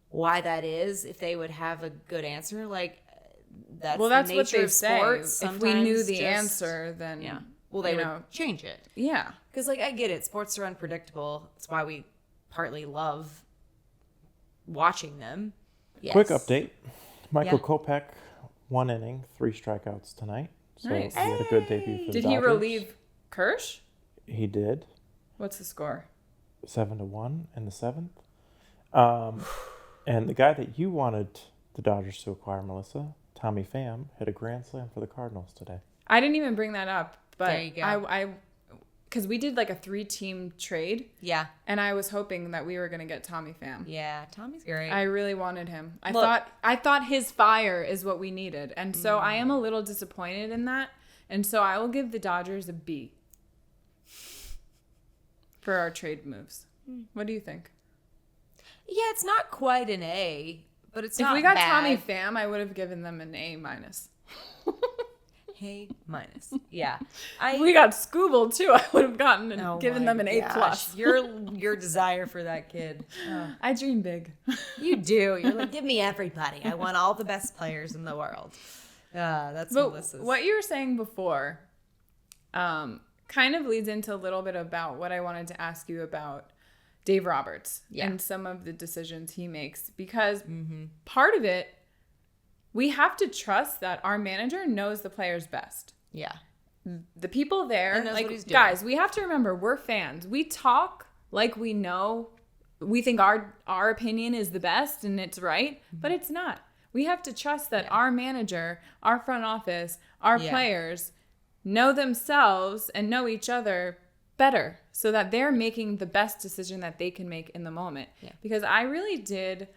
why that is, if they would have a good answer. Like, that's the nature what they of sports. say. If we knew the answer, then... Yeah. Well, they would change it. Yeah. Because, like, I get it. Sports are unpredictable. That's why we partly love watching them. Yes. Quick update. Michael Kopech, 1 inning, 3 strikeouts tonight. So nice. He had a good debut for the Dodgers. Did he relieve Kirsch? He did. What's the score? 7-1 in the 7th. And the guy that you wanted the Dodgers to acquire, Melissa, Tommy Pham, hit a grand slam for the Cardinals today. I didn't even bring that up. But there you go. I because we did like a 3-team trade. Yeah. And I was hoping that we were going to get Tommy Pham. Yeah, Tommy's great. I really wanted him. I thought his fire is what we needed. And so I am a little disappointed in that. And so I will give the Dodgers a B for our trade moves. What do you think? Yeah, it's not quite an A, but it's not bad. If we got Tommy Pham, I would have given them an A-. A-. Yeah. We got Scooble too. I would have given them an A+. Your desire for that kid. I dream big. You do. You're like, give me everybody. I want all the best players in the world. That's Melissa's. What you were saying before kind of leads into a little bit about what I wanted to ask you about Dave Roberts and some of the decisions he makes. Because part of it, we have to trust that our manager knows the players best. Yeah. The people there, knows what he's doing. Guys, we have to remember we're fans. We talk like we know. We think our opinion is the best and it's right, but it's not. We have to trust that our manager, our front office, our players know themselves and know each other better so that they're making the best decision that they can make in the moment. Yeah. Because I really did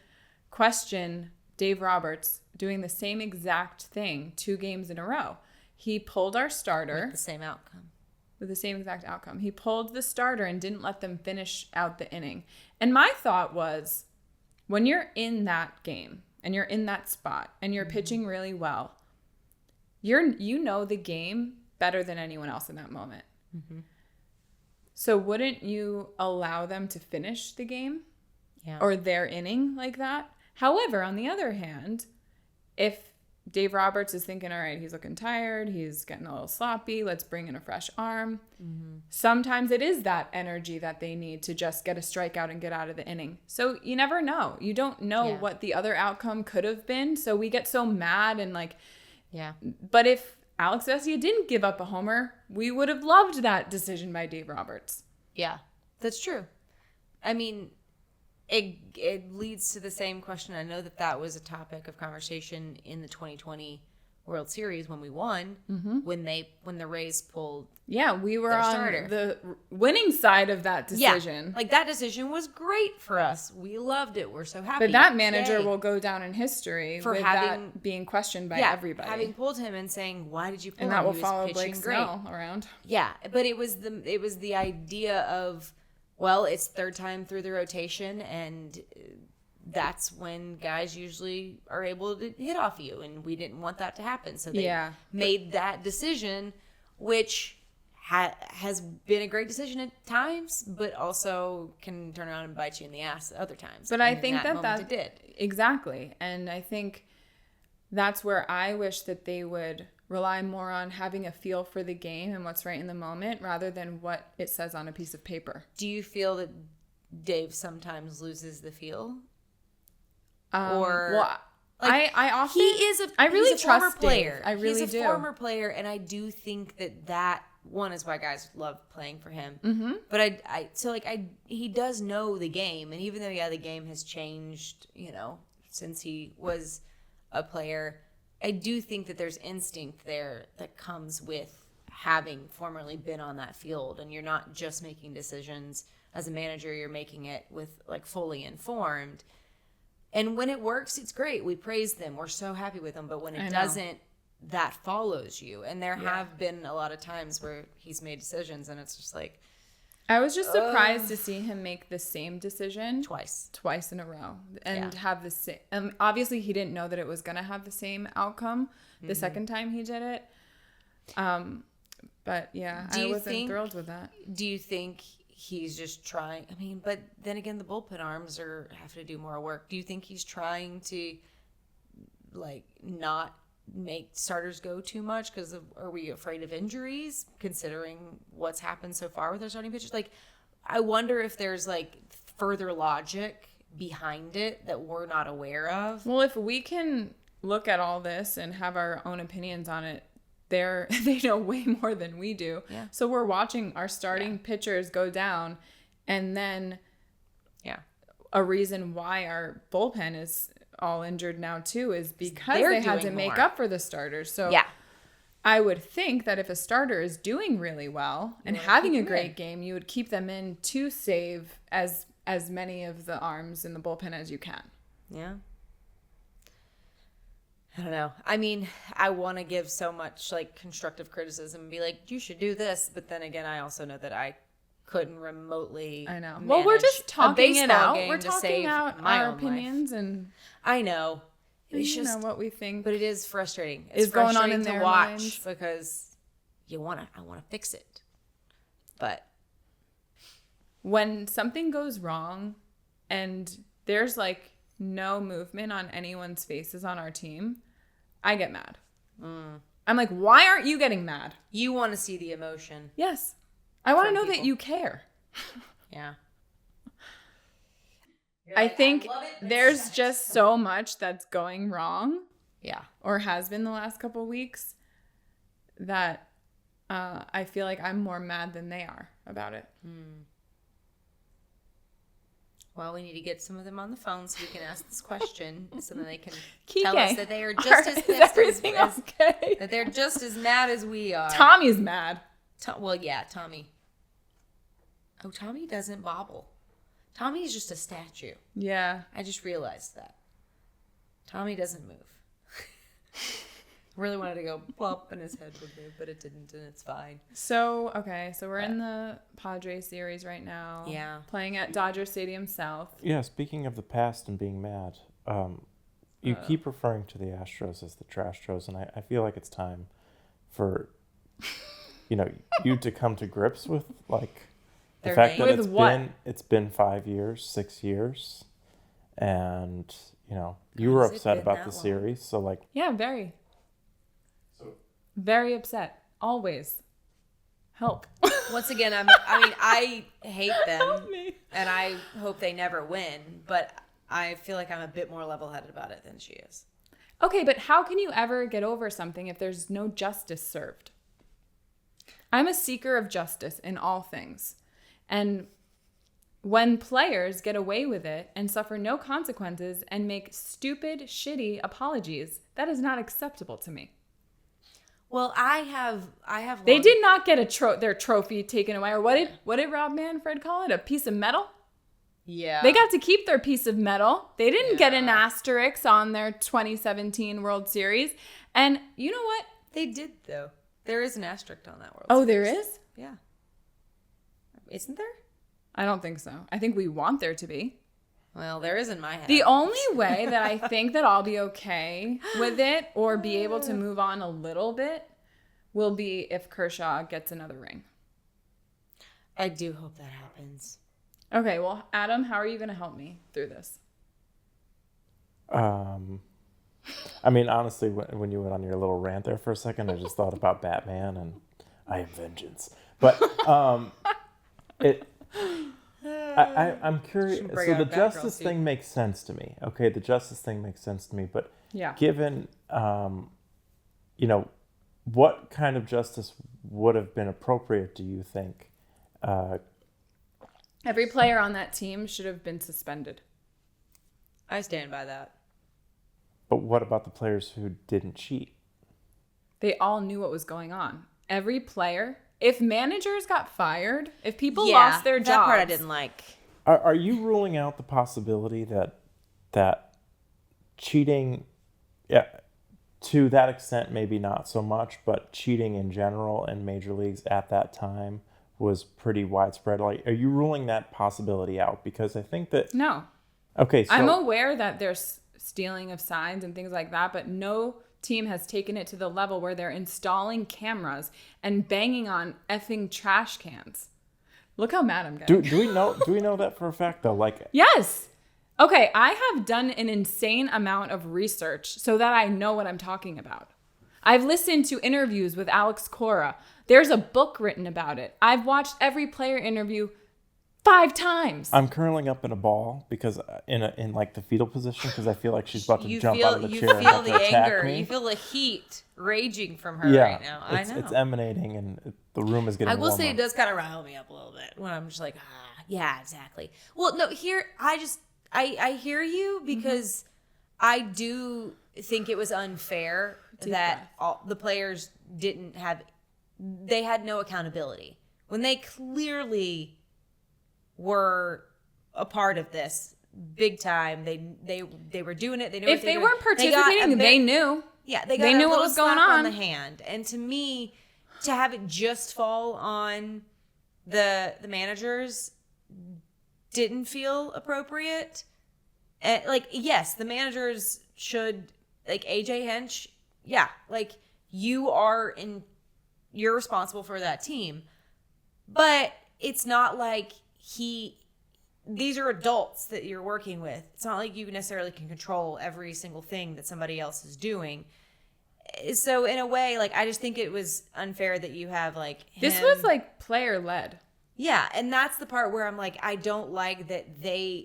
question Dave Roberts doing the same exact thing 2 games in a row. He pulled our starter. With the same outcome. With the same exact outcome. He pulled the starter and didn't let them finish out the inning. And my thought was, when you're in that game and you're in that spot and you're pitching really well, you know the game better than anyone else in that moment. Mm-hmm. So wouldn't you allow them to finish the game or their inning like that? However, on the other hand, if Dave Roberts is thinking, all right, he's looking tired, he's getting a little sloppy, let's bring in a fresh arm. Mm-hmm. Sometimes it is that energy that they need to just get a strikeout and get out of the inning. So you never know. You don't know what the other outcome could have been. So we get so mad and like, but if Alex Vesia didn't give up a homer, we would have loved that decision by Dave Roberts. Yeah, that's true. I mean, it leads to the same question. I know that was a topic of conversation in the 2020 World Series when we won, when the Rays pulled. Yeah, we were on starter. The winning side of that decision. Yeah, like that decision was great for us. We loved it. We're so happy. But that manager will go down in history for that being questioned by everybody. Having pulled him and saying, "Why did you pull him?" And that will follow Blake Snell around. Yeah, but it was the idea of, well, it's third time through the rotation, and that's when guys usually are able to hit off you, and we didn't want that to happen. So they made that decision, which has been a great decision at times, but also can turn around and bite you in the ass at other times. But I think that did. Exactly. And I think that's where I wish that they would rely more on having a feel for the game and what's right in the moment rather than what it says on a piece of paper. Do you feel that Dave sometimes loses the feel? I often he's a former player. I really do. He's a former player, and I do think that one is why guys love playing for him. Mm-hmm. But he does know the game, and even though the game has changed, since he was a player, I do think that there's instinct there that comes with having formerly been on that field, and you're not just making decisions as a manager, you're making it with fully informed. And when it works, it's great. We praise them. We're so happy with them. But when it doesn't, that follows you. And there have been a lot of times where he's made decisions and it's just like... I was just surprised to see him make the same decision. Twice in a row. And have the same... obviously, he didn't know that it was going to have the same outcome the second time he did it. But yeah, I wasn't thrilled with that. Do you think... he's just trying, but then again, the bullpen arms have to do more work. Do you think he's trying to, not make starters go too much? Are we afraid of injuries, considering what's happened so far with our starting pitchers? I wonder if there's, further logic behind it that we're not aware of. Well, if we can look at all this and have our own opinions on it, they know way more than we do. Yeah. So we're watching our starting pitchers go down, and then a reason why our bullpen is all injured now too is because they had to make up for the starters. So I would think that if a starter is doing really well and having a great game, you would keep them in to save as many of the arms in the bullpen as you can. Yeah. I don't know. I want to give so much constructive criticism and be like, you should do this. But then again, I also know that I couldn't remotely. I know. Well, we're just talking it out. We're talking out our opinions, and I know. It's just what we think. But it is frustrating. It's going on in their minds because I want to fix it. But when something goes wrong and there's no movement on anyone's faces on our team, I get mad. I'm like, why aren't you getting mad? You want to see the emotion. Yes. I want to know that you care. Yeah. I think there's just so much that's going wrong. Yeah. Or has been the last couple of weeks that I feel like I'm more mad than they are about it. Well, we need to get some of them on the phone so we can ask this question, so that they can tell us that they are just as pissed that they're just as mad as we are. Tommy's mad. Tommy. Oh, Tommy doesn't bobble. Tommy is just a statue. Yeah. I just realized that. Tommy doesn't move. Really wanted to go plop and his head would move, but it didn't, and it's fine. So we're in the Padres series right now. Yeah. Playing at Dodger Stadium South. Yeah, speaking of the past and being mad, you keep referring to the Astros as the Trastros, and I feel like it's time for, you to come to grips with, like, the Their fact name? that it's been 5 years, 6 years, and, you were Has it upset been about that the long? series, so, like... Yeah, very. Very upset. Always. Help. Once again, I hate them, Help me. and I hope they never win, but I feel like I'm a bit more level-headed about it than she is. Okay, but how can you ever get over something if there's no justice served? I'm a seeker of justice in all things. And when players get away with it and suffer no consequences and make stupid, shitty apologies, that is not acceptable to me. Well, I have. They did not get their trophy taken away, or what did Rob Manfred call it? A piece of metal? Yeah. They got to keep their piece of metal. They didn't get an asterisk on their 2017 World Series. And you know what? They did, though. There is an asterisk on that World Oh, Series. there is? Yeah. Isn't there? I don't think so. I think we want there to be. Well, there is in my head. The only way that I think that I'll be okay with it or be able to move on a little bit will be if Kershaw gets another ring. I do hope that happens. Okay, well, Adam, how are you going to help me through this? Honestly, when you went on your little rant there for a second, I just thought about Batman and I am vengeance. But I'm curious. So the justice thing makes sense to me. Okay, the justice thing makes sense to me. But given, what kind of justice would have been appropriate, do you think? Every player on that team should have been suspended. I stand by that. But what about the players who didn't cheat? They all knew what was going on. Every player. If managers got fired, if people Yeah, lost their jobs. that part I didn't like. Are you ruling out the possibility that cheating, to that extent, maybe not so much, but cheating in general in major leagues at that time was pretty widespread? Like, are you ruling that possibility out? Because I think that... No. Okay, so... I'm aware that there's stealing of signs and things like that, but no team has taken it to the level where they're installing cameras and banging on effing trash cans. Look how mad I'm getting. Do we know that for a fact though? Like, yes. Okay, I have done an insane amount of research so that I know what I'm talking about. I've listened to interviews with Alex Cora. There's a book written about it. I've watched every player interview 5 times. I'm curling up in a ball because in like the fetal position because I feel like she's about to jump out of the chair and feel have the to attack anger. me. You feel the heat raging from her right now. I know. It's emanating and the room is getting I will say warmer. it does kind of rile me up a little bit when I'm just like, yeah, exactly. Well, no, here I hear you because I do think it was unfair that all the players they had no accountability when they clearly were a part of this big time. They were doing it. They knew if they weren't participating, they knew. Yeah, they knew what was going on. The hand, and to me, to have it just fall on the managers didn't feel appropriate. And, yes, the managers should, like AJ Hinch. Yeah, like you're responsible for that team, but it's not like these are adults that you're working with. It's not like you necessarily can control every single thing that somebody else is doing. So in a way, I just think it was unfair that you have This was player led. Yeah, and that's the part where I'm like, I don't like that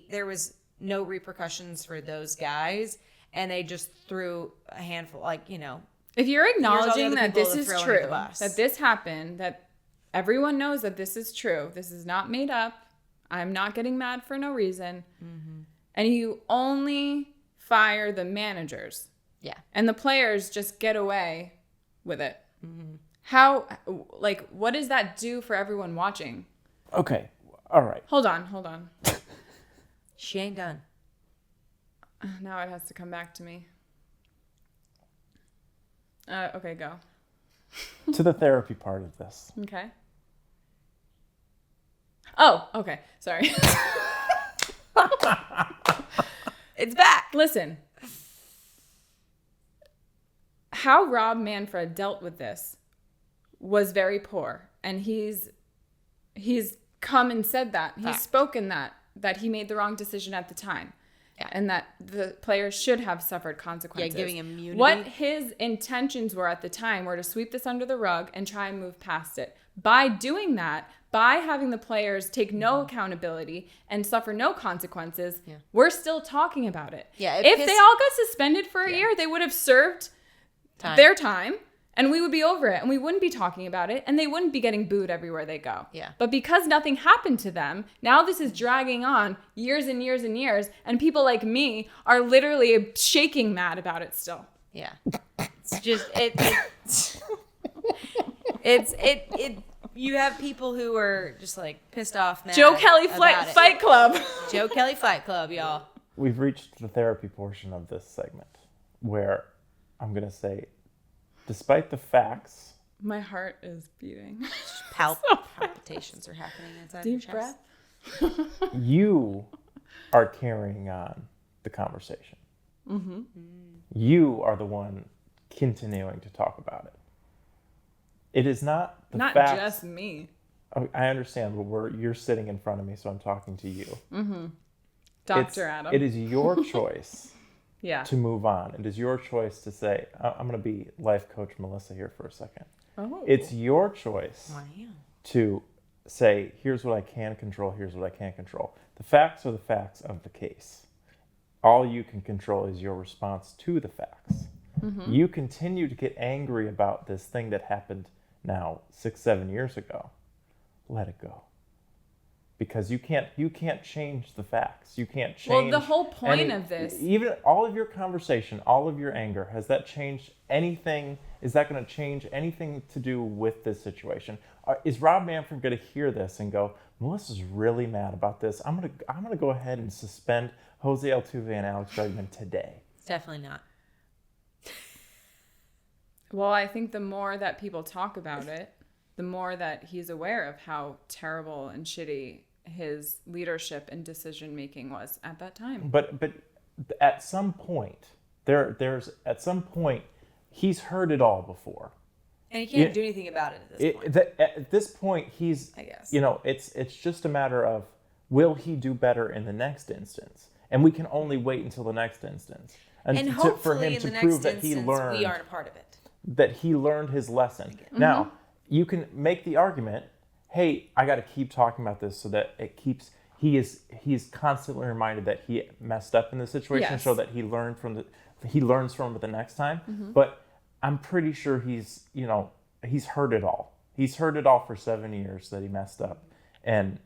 there was no repercussions for those guys, and they just threw a handful, If you're acknowledging that this is true, that this happened, that everyone knows that this is true, this is not made up, I'm not getting mad for no reason, and you only fire the managers. Yeah. And the players just get away with it. How, what does that do for everyone watching? Okay. All right. Hold on. She ain't done. Now it has to come back to me. Okay, go. To the therapy part of this. Okay. Oh, okay. Sorry. It's back. Listen. How Rob Manfred dealt with this was very poor. And he's come and said that. He's spoken that he made the wrong decision at the time. Yeah. And that the players should have suffered consequences. Yeah, giving immunity. What his intentions were at the time were to sweep this under the rug and try and move past it. By doing that, by having the players take no accountability and suffer no consequences, we're still talking about it. Yeah, if they all got suspended for a year, they would have served their time. And we would be over it, and we wouldn't be talking about it, and they wouldn't be getting booed everywhere they go. Yeah. But because nothing happened to them, now this is dragging on years and years and years, and people like me are literally shaking mad about it still. Yeah. It's just you have people who are just like pissed off mad. Joe Kelly Fight Club. Joe Kelly Fight Club, y'all. We've reached the therapy portion of this segment where I'm going to say, despite the facts, my heart is beating. Palpitations are happening inside your Deep chest. breath. you are carrying on the conversation. Mm-hmm. You are the one continuing to talk about it. It is not the Not facts. just me. I understand, but you're sitting in front of me, so I'm talking to you. Mm-hmm. Dr. Adam. It is your choice yeah. to move on. It is your choice to say, I'm going to be life coach Melissa here for a second. Oh. It's your choice Wow. to say, here's what I can control, here's what I can't control. The facts are the facts of the case. All you can control is your response to the facts. Mm-hmm. You continue to get angry about this thing that happened now 6-7 years ago. Let it go. Because you can't change the facts. You can't change. Well, the whole point of this, even all of your conversation, all of your anger, has that changed anything? Is that going to change anything to do with this situation? Is Rob Manfred going to hear this and go, Melissa's really mad about this. I'm gonna go ahead and suspend Jose Altuve and Alex Bregman today. Definitely not. well, I think the more that people talk about it, the more that he's aware of how terrible and shitty his leadership and decision making was at that time. But at some point, there's at some point, he's heard it all before. And he can't do anything about it at this point. At this point, he's, I guess. It's just a matter of, will he do better in the next instance? And we can only wait until the next instance. And hopefully for him in to the prove next that he instance, learned, we aren't a part of it. that he learned his lesson. Mm-hmm. Now, you can make the argument, hey, I got to keep talking about this so that it keeps, he's constantly reminded that he messed up in the situation, Yes. so that he learns from it the next time. Mm-hmm. But I'm pretty sure he's heard it all. He's heard it all for 7 years that he messed up. And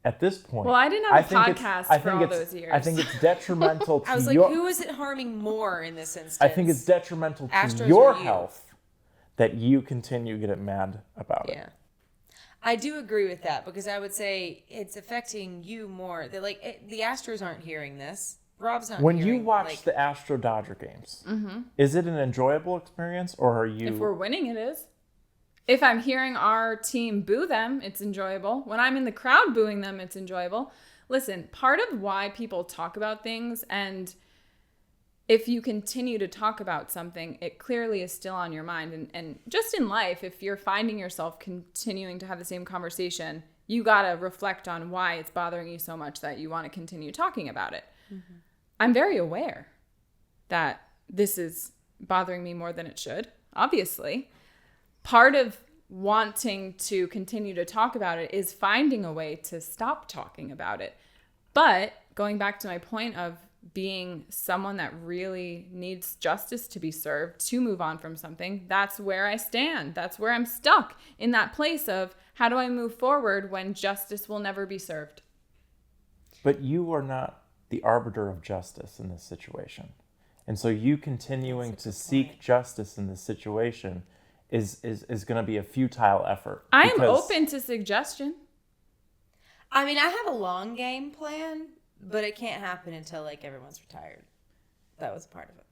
at this point, Well, I didn't have a podcast for all those years. I think it's detrimental to I was like, who is it harming more in this instance? I think it's detrimental to Astros your or you? health that you continue to get mad about it. Yeah. I do agree with that, because I would say it's affecting you more. The Astros aren't hearing this. Rob's not When hearing, you watch the Astro-Dodger games, Mm-hmm. is it an enjoyable experience, or are you... If we're winning, it is. If I'm hearing our team boo them, it's enjoyable. When I'm in the crowd booing them, it's enjoyable. Listen, part of why people talk about things, and if you continue to talk about something, it clearly is still on your mind. And just in life, if you're finding yourself continuing to have the same conversation, you got to reflect on why it's bothering you so much that you want to continue talking about it. Mm-hmm. I'm very aware that this is bothering me more than it should, obviously. Part of wanting to continue to talk about it is finding a way to stop talking about it. But going back to my point of being someone that really needs justice to be served to move on from something, that's where I stand. That's where I'm stuck, in that place of how do I move forward when justice will never be served? But you are not the arbiter of justice in this situation. And so you continuing to seek justice in this situation is going to be a futile effort. I am open to suggestion. I mean, I have a long game plan, but it can't happen until everyone's retired. That was part of it.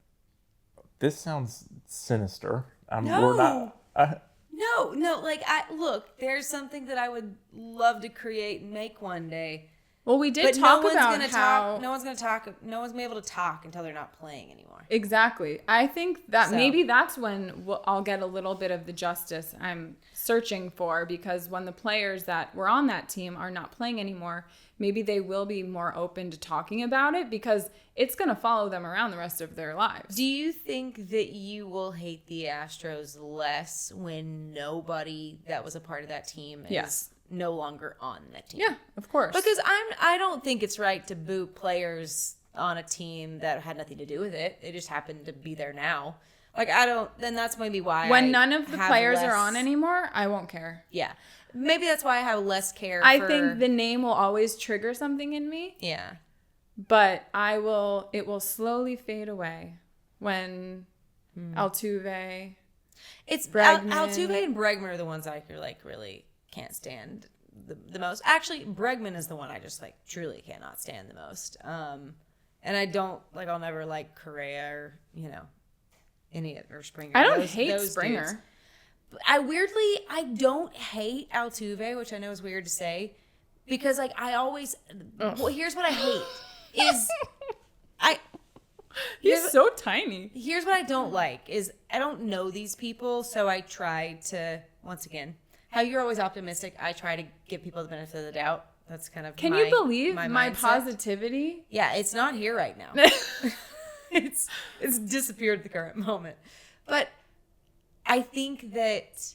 this sounds sinister. No. We're not. No. Like, there's something that I would love to create and make one day. Well, we did talk about how no one's going to be able to talk until they're not playing anymore. Exactly. I think that maybe that's when I'll get a little bit of the justice I'm searching for, because when the players that were on that team are not playing anymore, maybe they will be more open to talking about it, because it's going to follow them around the rest of their lives. Do you think that you will hate the Astros less when nobody that was a part of that team is no longer on that team? Yeah, of course. Because I don't think it's right to boot players on a team that had nothing to do with it. They just happened to be there now. Like, then that's maybe why when none of the players are on anymore, I won't care. Yeah. Maybe that's why I have less care I think the name will always trigger something in me. Yeah. But it will slowly fade away when Altuve, Bregman. Altuve and Bregman are the ones I really can't stand the most. Actually, Bregman is the one I just truly cannot stand the most. And I don't I'll never like Correa or any or Springer. I don't hate Springer. Dudes. I don't hate Altuve, which I know is weird to say, because I always. Well, here's what I hate is He's so tiny. Here's what I don't like is I don't know these people, so I try to, once again, how you're always optimistic, I try to give people the benefit of the doubt. That's kind of Can you believe my positivity? Yeah, it's not here right now. It's disappeared at the current moment. But I think that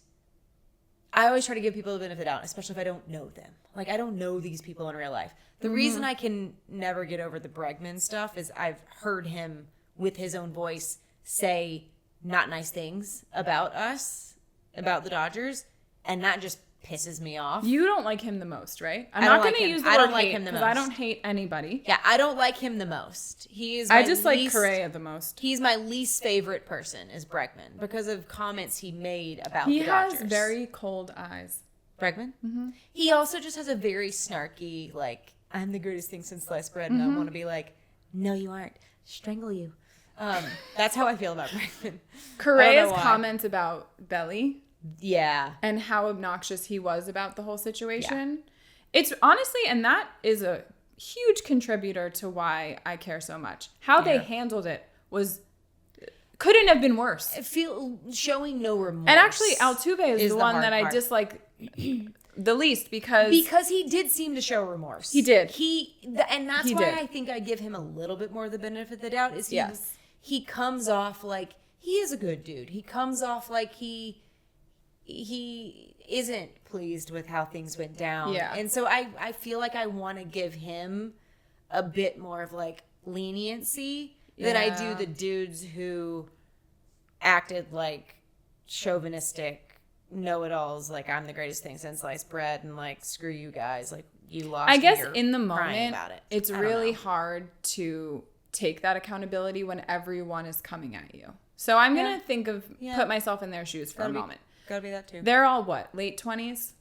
I always try to give people the benefit of the doubt, especially if I don't know them. I don't know these people in real life. The reason I can never get over the Bregman stuff is I've heard him with his own voice say not nice things about us, about the Dodgers, and that just pisses me off. You don't like him the most, right? I'm not going to use the word hate because I don't hate anybody. Yeah, I don't like him the most. I just like Correa the most. He's my least favorite person is Bregman because of comments he made about the Dodgers. He has very cold eyes. Bregman? Mm-hmm. He also just has a very snarky, I'm the greatest thing since sliced bread, and I want to be like, no, you aren't. Strangle you. That's how I feel about Bregman. Correa's comments about Belly. Yeah. And how obnoxious he was about the whole situation. Yeah. It's honestly, and that is a huge contributor to why I care so much. How they handled it couldn't have been worse. Showing no remorse. And actually, Altuve is the one that I dislike the least because he did seem to show remorse. He did. And that's why I think I give him a little bit more of the benefit of the doubt. Is he comes off like he is a good dude. He comes off like he isn't pleased with how things went down. Yeah. And so I feel like I want to give him a bit more of leniency than I do the dudes who acted like chauvinistic know-it-alls, I'm the greatest thing since sliced bread, and screw you guys, you lost. I guess in the moment, about it. It's really hard to take that accountability when everyone is coming at you. So I'm gonna put myself in their shoes for a moment. Gotta be that too. They're all late 20s?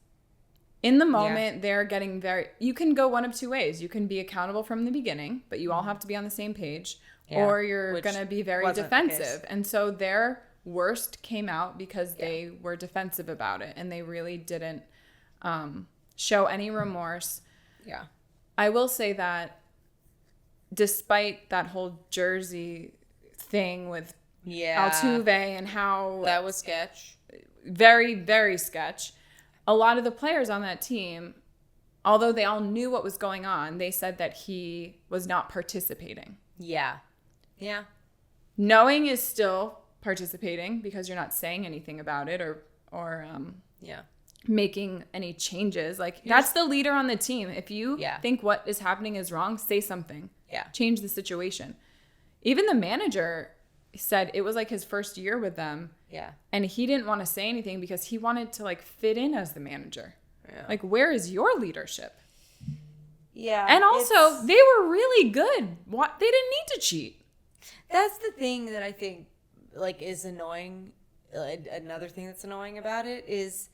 In the moment, they're getting you can go one of two ways. You can be accountable from the beginning, but you all have to be on the same page, or you're going to be very defensive. And so their worst came out because they were defensive about it, and they really didn't show any remorse. Yeah. I will say that despite that whole Jersey thing with Altuve and how... That was sketch. Very, very sketch. A lot of the players on that team, although they all knew what was going on, they said that he was not participating. Yeah. Yeah. Knowing is still participating because you're not saying anything about it or making any changes. That's the leader on the team. If you think what is happening is wrong, say something. Yeah. Change the situation. Even the manager said it was his first year with them. Yeah. And he didn't want to say anything because he wanted to fit in as the manager. Yeah. Where is your leadership? Yeah. And also, they were really good. They didn't need to cheat. That's the thing that I think is annoying. Another thing that's annoying about it is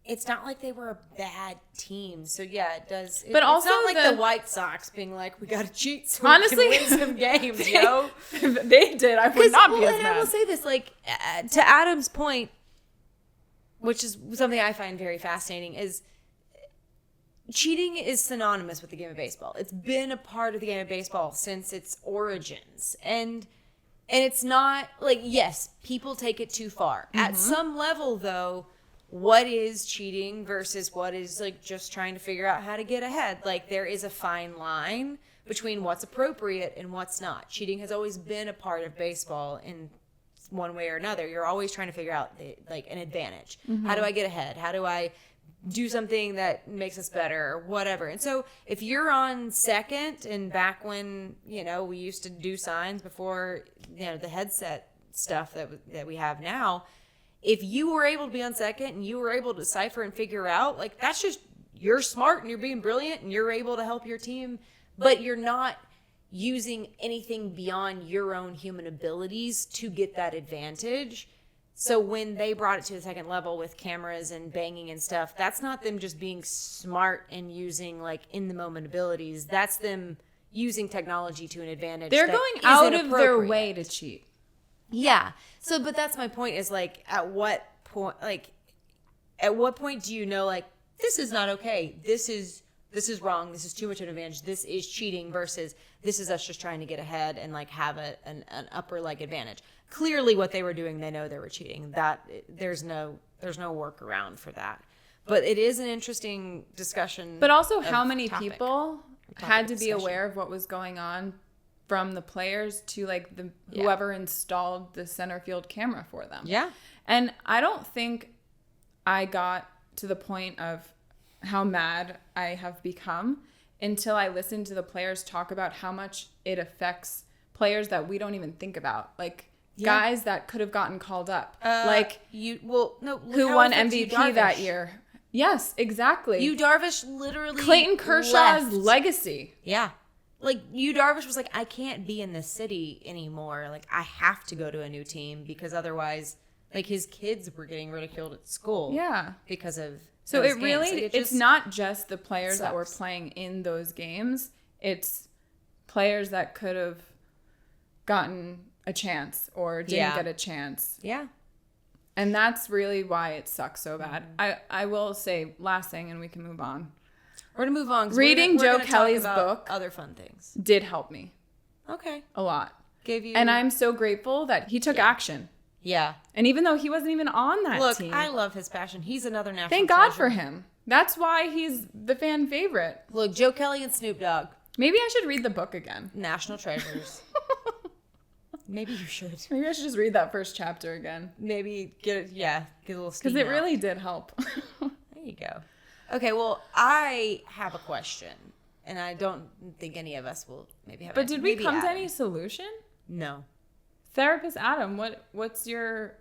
it's not like they were a bad team. So yeah, it does. But also it's not like the White Sox being like, we got to cheat so honestly, we can win some games, yo. If they did, I would not be as mad. I will say this, like, to Adam's point, which is something I find very fascinating, is cheating is synonymous with the game of baseball. It's been a part of the game of baseball since its origins. And it's not like, yes, people take it too far. At some level, though, what is cheating versus what is like just trying to figure out how to get ahead? Like, there is a fine line between what's appropriate and what's not. Cheating has always been a part of baseball in one way or another. You're always trying to figure out like an advantage. How do I get ahead? How do I do something that makes us better or whatever? And so if you're on second, and back when, you know, we used to do signs before, you know, the headset stuff that we have now, if you were able to be on second and you were able to decipher and figure out, like, that's just, you're smart and you're being brilliant and you're able to help your team, but you're not using anything beyond your own human abilities to get that advantage. So when they brought it to the second level with cameras and banging and stuff, that's not them just being smart and using like in the moment abilities. That's them using technology to an advantage. They're going out of their way to cheat. Yeah. So, but that's my point, is like, at what point do you know, like, this is not okay. This is wrong. This is too much of an advantage. This is cheating versus this is us just trying to get ahead and like have an upper leg advantage. Clearly what they were doing, they know they were cheating. That there's no workaround for that. But it is an interesting discussion. But also, how many people had to be aware of what was going on, from the players to like whoever installed the center field camera for them. Yeah. And I don't think I got to the point of how mad I have become until I listened to the players talk about how much it affects players that we don't even think about. Like, guys that could have gotten called up. Who won MVP that year. Yes, exactly. Yu Darvish literally Clayton Kershaw's left. legacy. Yeah. Like, Yu Darvish was like, I can't be in this city anymore. Like, I have to go to a new team because otherwise, like, his kids were getting ridiculed at school. Yeah. Because of So those it really, games. Like, it's not just the players that were sucks. playing in those games. It's players that could have gotten a chance or didn't get a chance. Yeah. And that's really why it sucks so bad. I will say, last thing, and we can move on. We're going to move on. Reading we're Joe gonna Kelly's talk about book other fun things. Did help me Okay. a lot. Gave you. And I'm so grateful that he took action. Yeah. And even though he wasn't even on that team. Look, I love his passion. He's another national Thank God treasure. for him. That's why he's the fan favorite. Look, Joe Kelly and Snoop Dogg. Maybe I should read the book again. National treasures. Maybe you should. Maybe I should just read that first chapter again. Maybe get a little steam Because it out. really did help. There you go. Okay, well, I have a question, and I don't think any of us will maybe have. But did we maybe come to Adam. any solution? No. Therapist Adam, what's your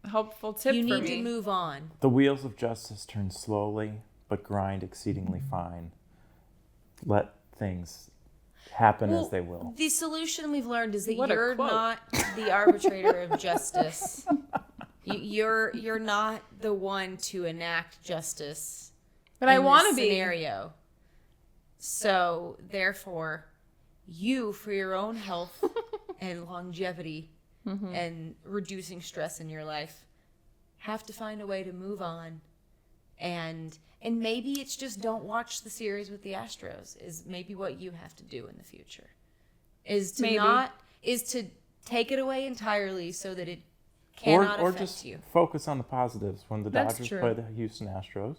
helpful tip You for me? need to move on. The wheels of justice turn slowly, but grind exceedingly fine. Let things happen as they will. The solution we've learned is that What a you're quote. not the arbitrator of justice. You're not the one to enact justice. But I in want this to be. scenario. So therefore, you, for your own health and longevity and reducing stress in your life, have to find a way to move on. And maybe it's just don't watch the series with the Astros is maybe what you have to do in the future. Is to take it away entirely so that it cannot or affect just you. focus on the positives. When the That's Dodgers true. play the Houston Astros,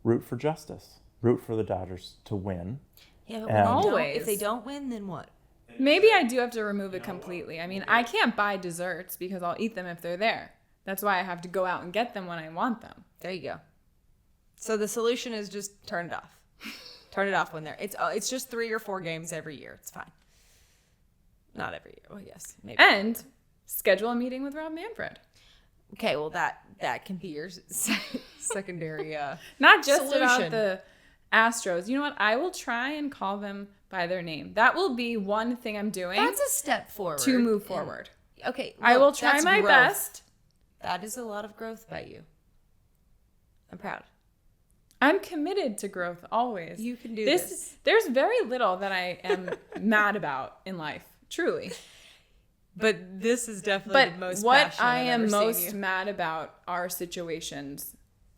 root for justice. Root for the Dodgers to win. Yeah, but And- if they don't win, then what? Maybe I do have to remove it completely. I mean, I can't buy desserts because I'll eat them if they're there. That's why I have to go out and get them when I want them. There you go. So the solution is just turn it off. Turn it off when they're. It's just 3 or 4 games every year. It's fine. Not every year. Well, yes, maybe. And schedule a meeting with Rob Manfred. Okay, well that can be your secondary. Not just solution. about the Astros. You know what? I will try and call them by their name. That will be one thing I'm doing That's a step forward to move forward. Okay, I look, will try that's my growth. best. That is a lot of growth by you. I'm proud. I'm committed to growth always. You can do this. There's very little that I am mad about in life, truly. But this is definitely the most what passionate I I've am ever most seen you. mad about are situations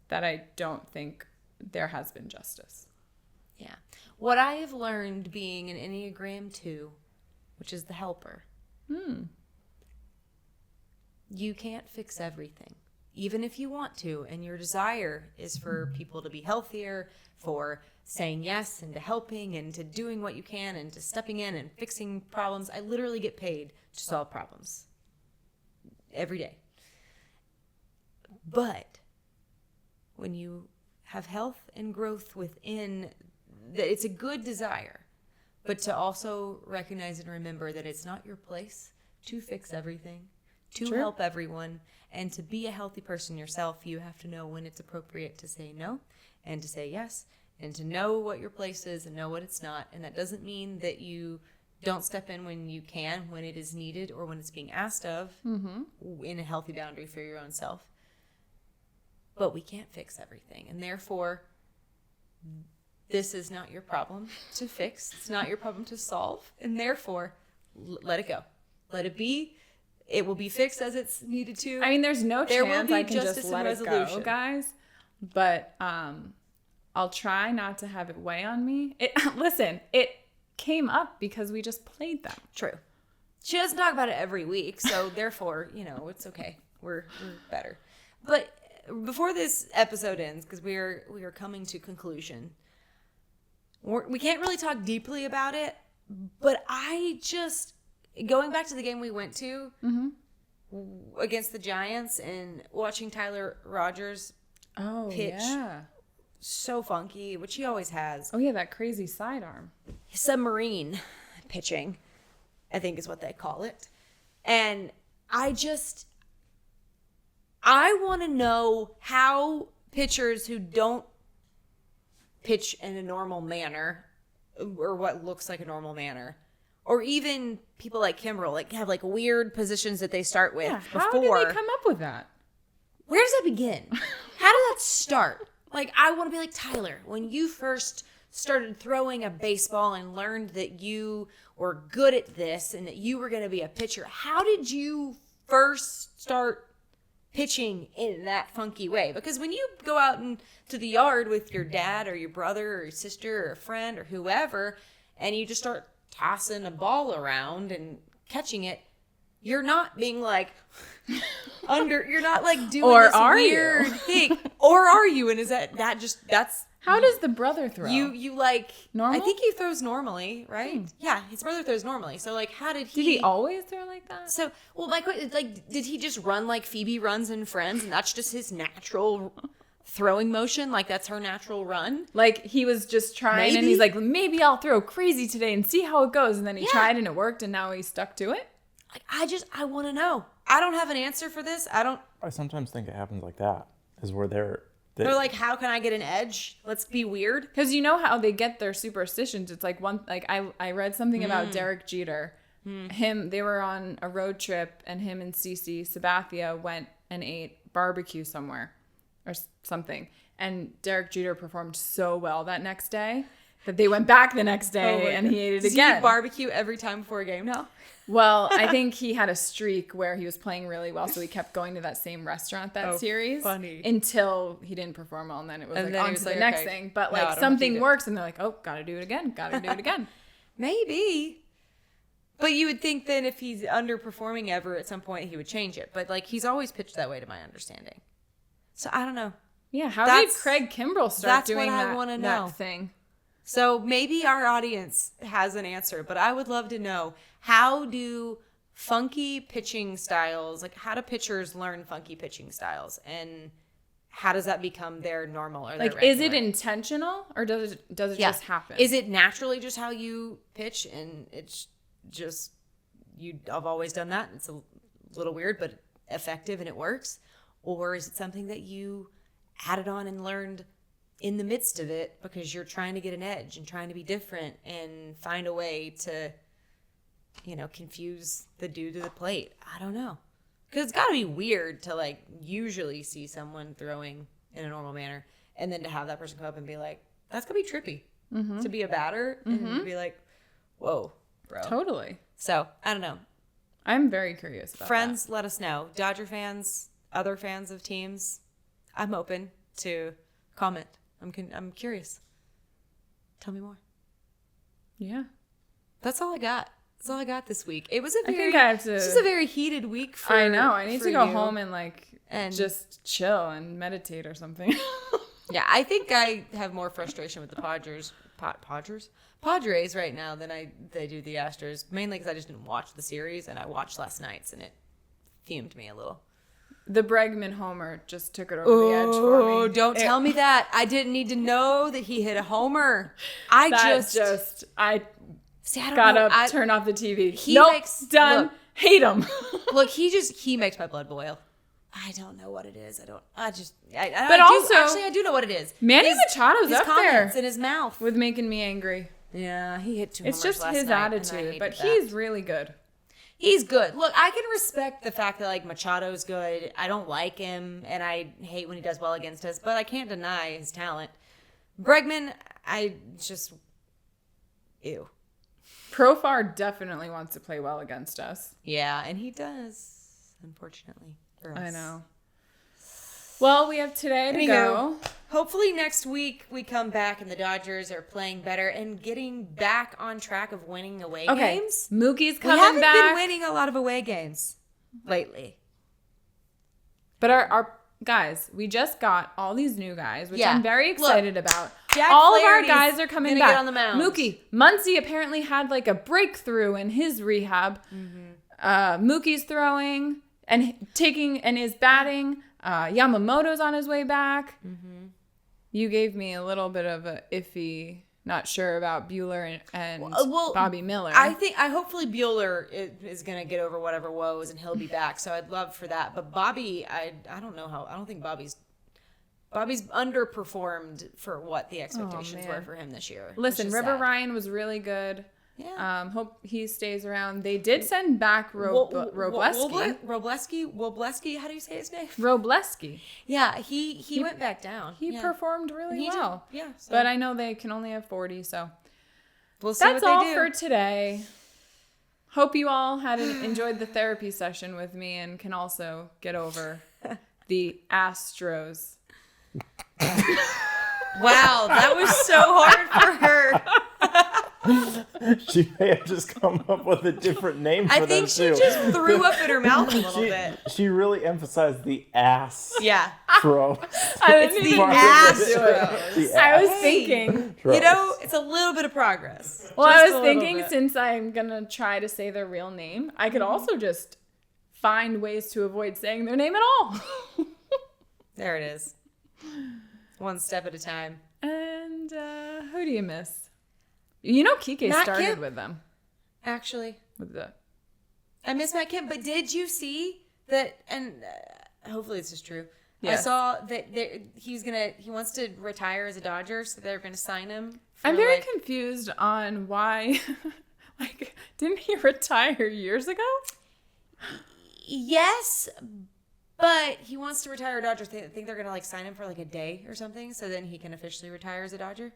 that I don't think there has been justice. Yeah. What I have learned being an Enneagram 2, which is the helper, you can't fix everything, even if you want to. And your desire is for people to be healthier, for saying yes and to helping and to doing what you can and to stepping in and fixing problems. I literally get paid to solve problems every day. But when you have health and growth within, it's a good desire, but to also recognize and remember that it's not your place to fix everything, to help everyone, and to be a healthy person yourself. You have to know when it's appropriate to say no and to say yes, and to know what your place is and know what it's not. And that doesn't mean that you don't step in when you can, when it is needed or when it's being asked of, in a healthy boundary for your own self. But we can't fix everything. And therefore, this is not your problem to fix. It's not your problem to solve. And therefore, let it go. Let it be. It will be fixed as it's needed to. I mean, there's no chance I can just let it go, guys. But I'll try not to have it weigh on me. Listen, it came up because we just played them. True. She doesn't talk about it every week, so therefore, it's okay. We're better. But before this episode ends, because we are coming to conclusion, we can't really talk deeply about it, but going back to the game we went to against the Giants and watching Tyler Rogers pitch so funky, which he always has. Oh, yeah, that crazy sidearm. Submarine pitching, I think is what they call it. And I want to know how pitchers who don't pitch in a normal manner, or what looks like a normal manner, or even people like Kimbrel, have weird positions that they start with How did they come up with that? Where does that begin? How did that start? I want to be like, Tyler, when you first started throwing a baseball and learned that you were good at this and that you were going to be a pitcher, how did you first start pitching in that funky way? Because when you go out into the yard with your dad or your brother or your sister or a friend or whoever, and you just start tossing a ball around and catching it, you're not being you're not doing or this are weird you? thing. Or are you? And is that's How does the brother throw? You normal? I think he throws normally, right? Yeah, his brother throws normally. So how did he? Did he always throw like that? So, my question is, did he just run like Phoebe runs in Friends, and that's just his natural throwing motion? That's her natural run? He was just trying, and he's like, maybe I'll throw crazy today and see how it goes. And then he tried, and it worked, and now he's stuck to it. I want to know. I don't have an answer for this. I sometimes think it happens like that, is where they're like, how can I get an edge? Let's be weird. Because you know how they get their superstitions. It's I read something about Derek Jeter. They were on a road trip, and him and Cece Sabathia went and ate barbecue somewhere or something. And Derek Jeter performed so well that next day that they went back the next day and he ate it again. Does he barbecue every time before a game now? Well, I think he had a streak where he was playing really well, so he kept going to that same restaurant that series. Funny. Until he didn't perform well, and then it was on to the next thing. But something works, and they're like, oh, gotta do it again. Maybe. But you would think then if he's underperforming ever, at some point he would change it. But he's always pitched that way, to my understanding. So I don't know. Yeah, how did Craig Kimbrel start doing that thing? So maybe our audience has an answer, but I would love to know, how do funky pitching styles, how do pitchers learn funky pitching styles, and how does that become their normal or their regular? Is it intentional, or does it just happen? Is it naturally just how you pitch, and it's just I've always done that, it's a little weird but effective and it works? Or is it something that you added on and learned in the midst of it because you're trying to get an edge and trying to be different and find a way to, confuse the dude to the plate? I don't know. Because it's got to be weird to usually see someone throwing in a normal manner and then to have that person come up and be like, that's gonna be trippy to be a batter and be like, whoa, bro. Totally. So I don't know. I'm very curious about Friends, let us know. Dodger fans, other fans of teams, I'm open to comment. I'm curious. Tell me more. Yeah. That's all I got. That's all I got this week. It was a very, This is a very heated week for I know. I need to go you. home and just chill and meditate or something. Yeah, I think I have more frustration with the Padres right now than they do the Astros. Mainly because I just didn't watch the series, and I watched last night's, and it fumed me a little. The Bregman homer just took it over the edge for me. Oh, don't tell me that. I didn't need to know that he hit a homer. I got up, turned off the TV. Done. Look, hate him. Look, he makes my blood boil. I don't know what it is. I do know what it is. Manny Machado's his up comments there in his mouth with making me angry. Yeah, he hit 2 It's homers just last his night, attitude, but he's really good. He's good. Look, I can respect the fact that like Machado's good. I don't like him, and I hate when he does well against us, but I can't deny his talent. Bregman, ew. Profar definitely wants to play well against us. Yeah, and he does, unfortunately, for us. I know. Well, we have today to go. Hopefully next week we come back and the Dodgers are playing better and getting back on track of winning away games. Mookie's coming back. We haven't been winning a lot of away games lately. But our guys, we just got all these new guys, which I'm very excited about. Jack all Flaherty's of our guys are coming back. Get on the mound. Mookie, Muncy apparently had like a breakthrough in his rehab. Mookie's throwing and is batting. Yamamoto's on his way back. You gave me a little bit of a iffy, not sure about Bueller and Bobby Miller. Hopefully Bueller is going to get over whatever woes and he'll be back. So I'd love for that. But Bobby, I don't know how. I don't think Bobby's underperformed for what the expectations were for him this year. Listen, River Ryan was really good. Yeah. Hope he stays around. They did send back Robleski. Robleski, how do you say his name? Robleski. Yeah, he went back down. He performed really well. Yeah. So. But I know they can only have 40, so we'll see that's what all they do. for today. Hope you all enjoyed the therapy session with me and can also get over the Astros. Wow, that was so hard for her. She may have just come up with a different name for them, too. I think she just threw up in her mouth a little bit. She really emphasized the ass. Yeah. Pro. It's the Astros. I was thinking. It's a little bit of progress. Well, I was thinking since I'm going to try to say their real name, I could also just find ways to avoid saying their name at all. There it is. One step at a time. And who do you miss? You know, Kike started with them. Actually. I miss Matt Kemp, but did you see that? And hopefully this is true. Yes. I saw that he wants to retire as a Dodger, so they're going to sign him. I'm very confused on why. Didn't he retire years ago? Yes, but he wants to retire a Dodger. I think they're going to sign him for a day or something, so then he can officially retire as a Dodger.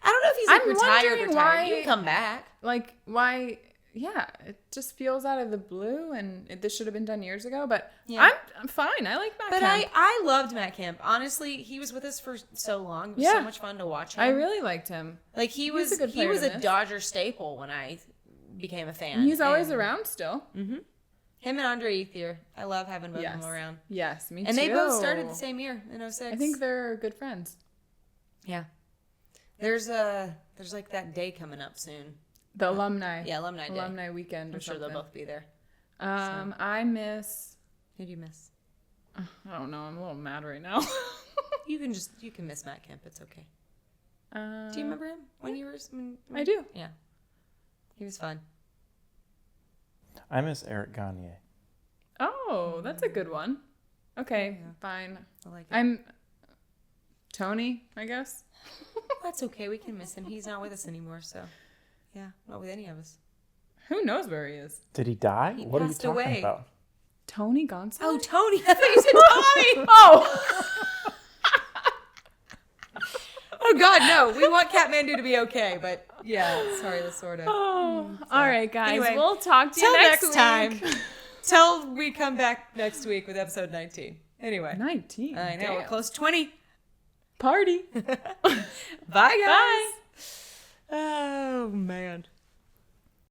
I don't know if he's retired. Why, you can come back. Why? Yeah, it just feels out of the blue, and this should have been done years ago. But yeah. I'm fine. I like Matt Kemp. But I loved Matt Kemp. Honestly, he was with us for so long. It was so much fun to watch him. I really liked him. He was a Dodger staple when I became a fan. And he's always around still. Mm-hmm. Him and Andre Ethier. I love having both of them around. Yes, me too. And they both started the same year in 06. I think they're good friends. Yeah. There's that day coming up soon. The alumni. Yeah, alumni day. Alumni weekend or something. I'm sure they'll both be there. I miss... Who do you miss? I don't know. I'm a little mad right now. You can miss Matt Kemp. It's okay. Do you remember him when you were... I do. Yeah. He was fun. I miss Eric Gagne. Oh, that's a good one. Okay, fine. I like it. I'm Tony, I guess. That's okay. We can miss him. He's not with us anymore, so yeah, not with any of us. Who knows where he is? Did he die? What are you talking away. about? Tony Gonsolin? Oh, Tony. I thought you said Tommy. Oh. Oh God, no! We want Kathmandu to be okay, but yeah, sorry, the sort of. Oh, all right, guys. Anyway, we'll talk to you till next next week. time. Till we come back next week with episode 19. Anyway, 19. I know Damn. we're close to 20. Party. Bye, guys. Bye. Oh man.